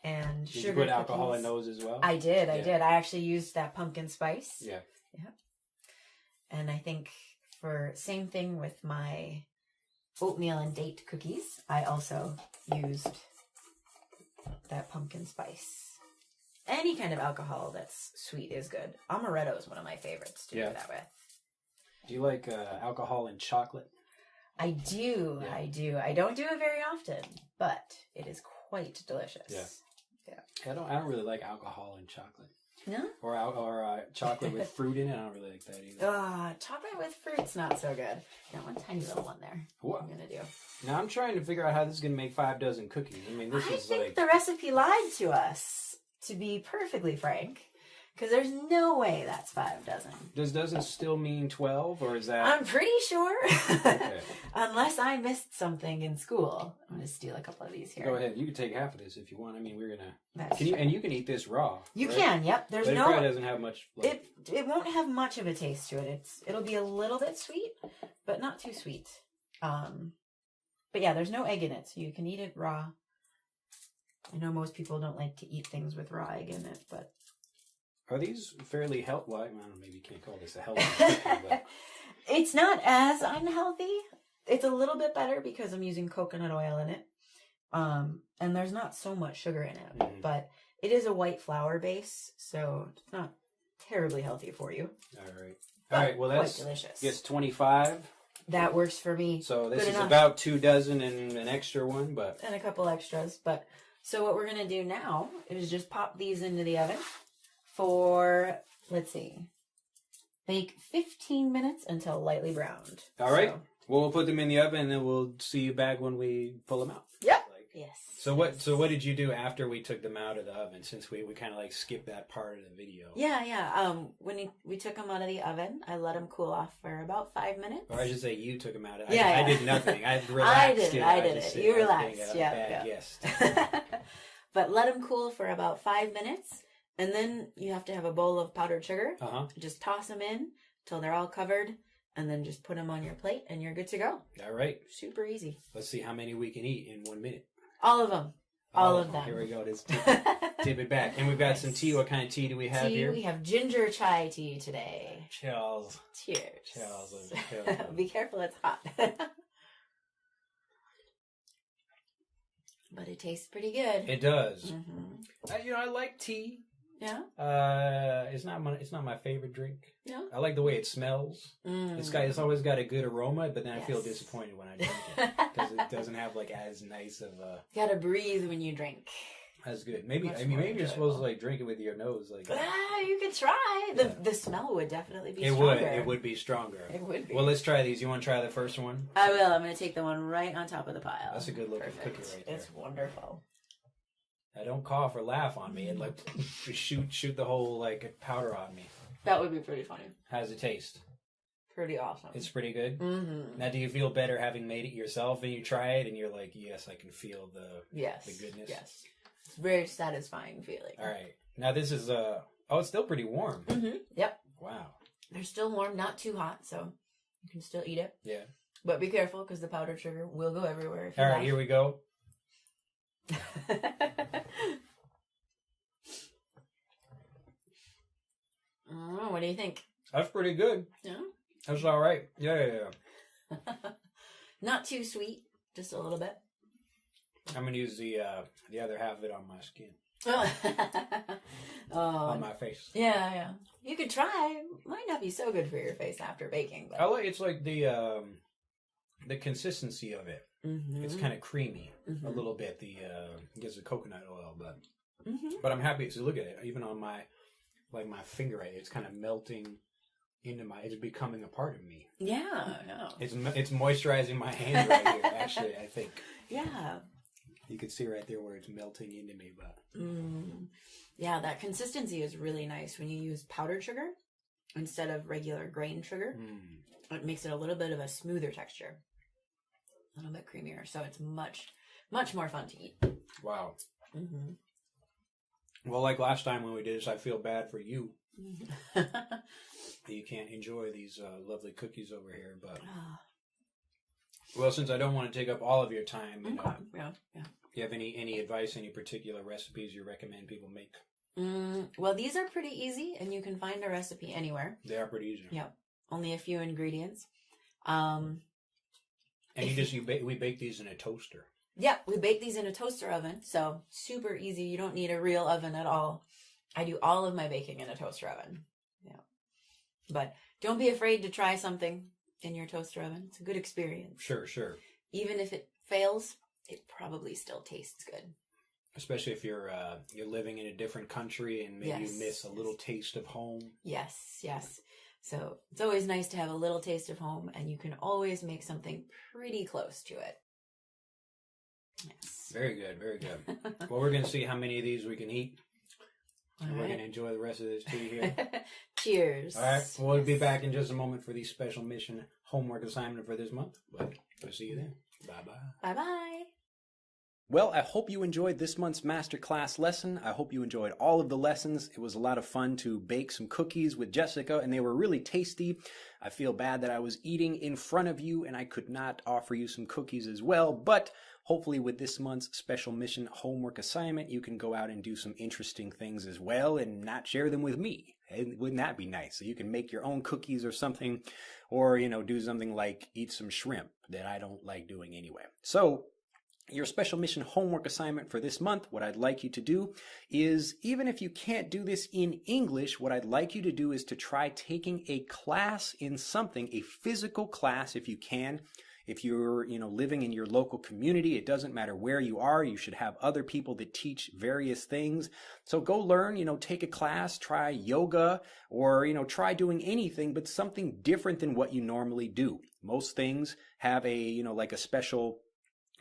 And did sugar you put cookies. alcohol in those as well? I did. I actually used that pumpkin spice. Yeah. And I think for same thing with my oatmeal and date cookies, I also used that pumpkin spice. Any kind of alcohol that's sweet is good. Amaretto is one of my favorites to do that with. Do you like alcohol and chocolate? I do. Yeah. I do. I don't do it very often, but it is quite delicious. Yeah. I don't really like alcohol and chocolate. No? Or chocolate with fruit in it. I don't really like that either. Chocolate with fruit's not so good. Got one tiny little one there. What I'm gonna do. Now I'm trying to figure out how this is gonna make 5 dozen cookies. I mean, I think the recipe lied to us, to be perfectly frank. Because there's no way that's 5 dozen. Does dozen still mean 12, or is that? I'm pretty sure. Okay. Unless I missed something in school. I'm going to steal a couple of these here. Go ahead. You can take half of this if you want. I mean, we're gonna. That's And you can eat this raw. You right? can. Yep. There's but no. It probably doesn't have much. It won't have much of a taste to it. It'll be a little bit sweet, but not too sweet. But yeah, there's no egg in it, so you can eat it raw. I know most people don't like to eat things with raw egg in it, but. Are these fairly healthy? Well, I don't know, maybe you can't call this a healthy cookie, but... It's not as unhealthy. It's a little bit better because I'm using coconut oil in it. And there's not so much sugar in it. But it is a white flour base, so it's not terribly healthy for you. All right. Well, that's delicious. Gets 25. That works for me. So this Good is enough. about 2 dozen and an extra one, but... And a couple extras. But so what we're going to do now is just pop these into the oven for, let's see, bake 15 minutes until lightly browned. All right. So, Well, we'll put them in the oven, and then we'll see you back when we pull them out. Yep. Yes. So what did you do after we took them out of the oven? Since we kind of like skipped that part of the video. Yeah. When we took them out of the oven, I let them cool off for about 5 minutes. Or I should say you took them out. Yeah, I did nothing. I relaxed. I did it. You relaxed. Bad Yeah. guest. But let them cool for about 5 minutes, and then you have to have a bowl of powdered sugar. Just toss them in till they're all covered, and then just put them on your plate, and you're good to go. All right. Super easy. Let's see how many we can eat in 1 minute. All of them. All of them. Here we go. Let's tip it back. And we've got some tea. What kind of tea do we have here? We have ginger chai tea today. Cheers. Cheers. Cheers. Be careful, it's hot. But it tastes pretty good. It does. Mm-hmm. I like tea. Yeah. It's not my favorite drink. No. I like the way it smells. It's always got a good aroma, but then I feel disappointed when I drink it because it doesn't have like as nice of a. You gotta breathe when you drink. That's good. Maybe Much I mean more maybe you're enjoyable. supposed to like drink it with your nose, like. You could try. Yeah. The smell would definitely be It stronger. It would be stronger. It would be. Well, let's try these. You want to try the first one? I will. I'm going to take the one right on top of the pile. That's a good looking Perfect. cookie right there. It's wonderful. I don't cough or laugh on me and like shoot the whole like powder on me. That would be pretty funny. How does it taste? Pretty awesome. It's pretty good. Mm-hmm. Now, do you feel better having made it yourself and you try it and you're like, yes, I can feel the goodness? Yes. It's a very satisfying feeling. All right. Now this is it's still pretty warm. Mm-hmm. Yep. Wow. They're still warm, not too hot, so you can still eat it. Yeah. But be careful because the powdered sugar will go everywhere. If you All right, here we go. What do you think? That's pretty good. Yeah. That's all right. Yeah. Not too sweet, just a little bit. I'm gonna use the other half of it on my skin, Oh, on my face. yeah. You could try. Might not be so good for your face after baking, but It's like the consistency of it. mm-hmm. It's kind of creamy Mm-hmm. a little bit. The I guess the coconut oil, but Mm-hmm. I'm happy to look at it. Even on my finger, it's kind of melting into it's becoming a part of me. Yeah, no. It's moisturizing my hand right here. Actually, I think Yeah. you could see right there where it's melting into me. But Yeah, that consistency is really nice when you use powdered sugar instead of regular grain sugar. It makes it a little bit of a smoother texture, a little bit creamier. So it's much, much more fun to eat. wow. Mm-hmm. Well, like last time when we did this, I feel bad for you. You can't enjoy these lovely cookies over here, but well, since I don't want to take up all of your time, you know, Yeah. do you have any advice, any particular recipes you recommend people make? Well, these are pretty easy, and you can find a recipe anywhere. They are pretty easy. Yep, only a few ingredients. And we bake these in a toaster. Yeah, we bake these in a toaster oven, so super easy. You don't need a real oven at all. I do all of my baking in a toaster oven. Yeah, but don't be afraid to try something in your toaster oven. It's a good experience. Sure. Even if it fails, it probably still tastes good. Especially if you're living in a different country and maybe you miss a little taste of home. Yes. So it's always nice to have a little taste of home, and you can always make something pretty close to it. Yes. Very good. Well, we're going to see how many of these we can eat. All We're right. going to enjoy the rest of this tea here. Cheers. All right. Well, we'll be back in just a moment for the special mission homework assignment for this month. But we'll see you then. Bye-bye. Bye-bye. Well, I hope you enjoyed this month's masterclass lesson. I hope you enjoyed all of the lessons. It was a lot of fun to bake some cookies with Jessica, and they were really tasty. I feel bad that I was eating in front of you and I could not offer you some cookies as well, but hopefully with this month's special mission homework assignment, you can go out and do some interesting things as well and not share them with me. Wouldn't that be nice? So you can make your own cookies or something, or, do something like eat some shrimp that I don't like doing anyway. So, your special mission homework assignment for this month, what I'd like you to do is, even if you can't do this in English, what I'd like you to do is to try taking a class in something, a physical class if you can. If you're, living in your local community, it doesn't matter where you are, you should have other people that teach various things. So go learn, take a class, try yoga, or, try doing anything, but something different than what you normally do. Most things have a, like a special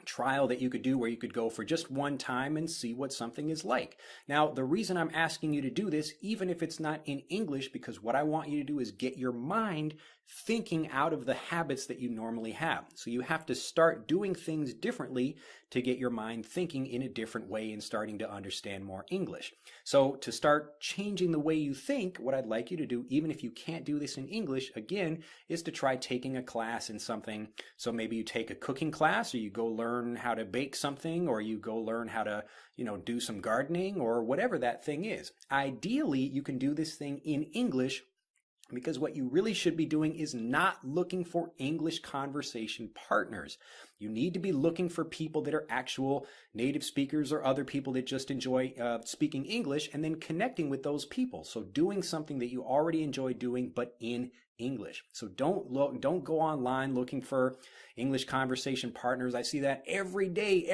trial that you could do where you could go for just one time and see what something is like. Now, the reason I'm asking you to do this, even if it's not in English, because what I want you to do is get your mind thinking out of the habits that you normally have. So you have to start doing things differently to get your mind thinking in a different way and starting to understand more English. So to start changing the way you think, what I'd like you to do, even if you can't do this in English, again, is to try taking a class in something. So maybe you take a cooking class, or you go learn how to bake something, or you go learn how to, do some gardening, or whatever that thing is. Ideally, you can do this thing in English, because what you really should be doing is not looking for English conversation partners. You need to be looking for people that are actual native speakers or other people that just enjoy speaking English, and then connecting with those people. So doing something that you already enjoy doing, but in English. So don't go online looking for English conversation partners. I see that every day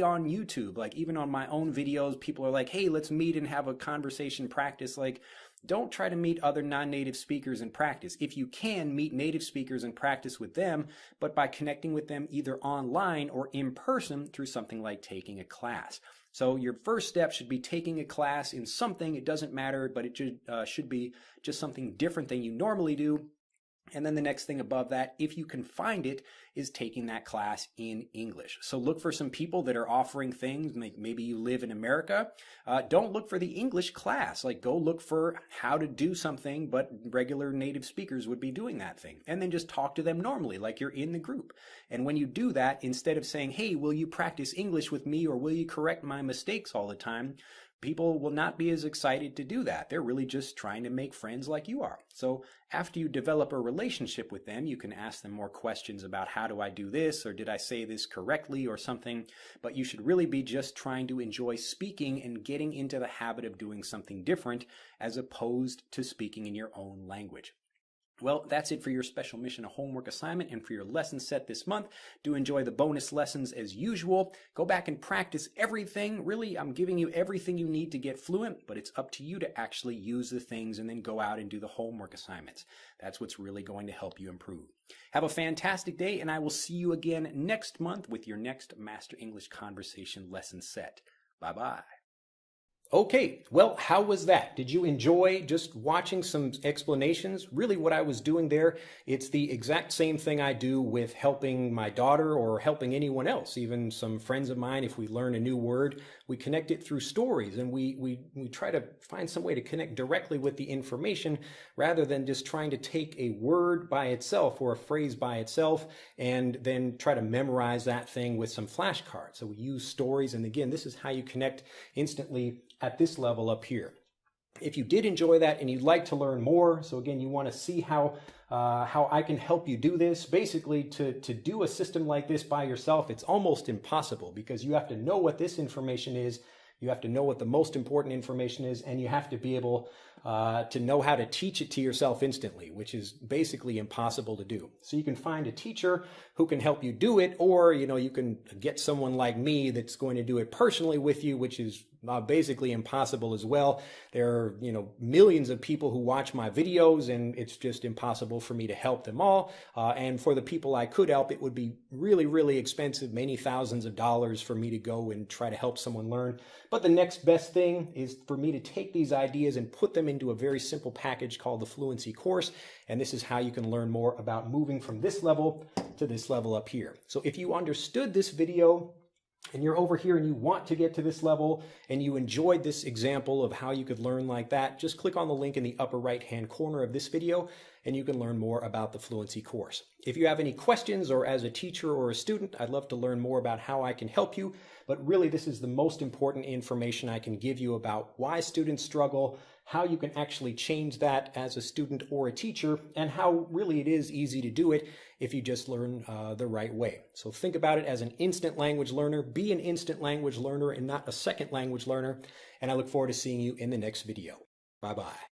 on YouTube. Like even on my own videos, people are like, hey, let's meet and have a conversation practice. Like, don't try to meet other non-native speakers and practice. If you can, meet native speakers and practice with them, but by connecting with them either online or in person through something like taking a class. So your first step should be taking a class in something. It doesn't matter, but it should be just something different than you normally do. And then the next thing above that, if you can find it, is taking that class in English. So look for some people that are offering things. Maybe you live in America. Don't look for the English class. Like go look for how to do something, but regular native speakers would be doing that thing. And then just talk to them normally, like you're in the group. And when you do that, instead of saying, hey, will you practice English with me or will you correct my mistakes all the time? People will not be as excited to do that. They're really just trying to make friends like you are. So after you develop a relationship with them, you can ask them more questions about how do I do this, or did I say this correctly or something. But you should really be just trying to enjoy speaking and getting into the habit of doing something different as opposed to speaking in your own language. Well, that's it for your special mission homework assignment and for your lesson set this month. Do enjoy the bonus lessons as usual. Go back and practice everything. Really, I'm giving you everything you need to get fluent, but it's up to you to actually use the things and then go out and do the homework assignments. That's what's really going to help you improve. Have a fantastic day, and I will see you again next month with your next Master English Conversation lesson set. Bye-bye. Okay, well, how was that? Did you enjoy just watching some explanations? Really what I was doing there, it's the exact same thing I do with helping my daughter or helping anyone else, even some friends of mine. If we learn a new word, we connect it through stories and we try to find some way to connect directly with the information rather than just trying to take a word by itself or a phrase by itself and then try to memorize that thing with some flashcards. So we use stories, and again, this is how you connect instantly at this level up here. If you did enjoy that and you'd like to learn more, so again, you want to see how I can help you do this. Basically, to do a system like this by yourself, it's almost impossible because you have to know what this information is, you have to know what the most important information is, and you have to be able to know how to teach it to yourself instantly, which is basically impossible to do. So you can find a teacher who can help you do it, or you can get someone like me that's going to do it personally with you, which is basically impossible as well. There are millions of people who watch my videos, and it's just impossible for me to help them all. And for the people I could help, it would be really, really expensive, many thousands of dollars for me to go and try to help someone learn. But the next best thing is for me to take these ideas and put them into a very simple package called the Fluency Course. And this is how you can learn more about moving from this level to this level up here. So if you understood this video and you're over here and you want to get to this level and you enjoyed this example of how you could learn like that, just click on the link in the upper right-hand corner of this video and you can learn more about the Fluency Course. If you have any questions, or as a teacher or a student, I'd love to learn more about how I can help you. But really, this is the most important information I can give you about why students struggle, how you can actually change that as a student or a teacher, and how really it is easy to do it if you just learn the right way. So think about it as an instant language learner. Be an instant language learner and not a second language learner. And I look forward to seeing you in the next video. Bye-bye.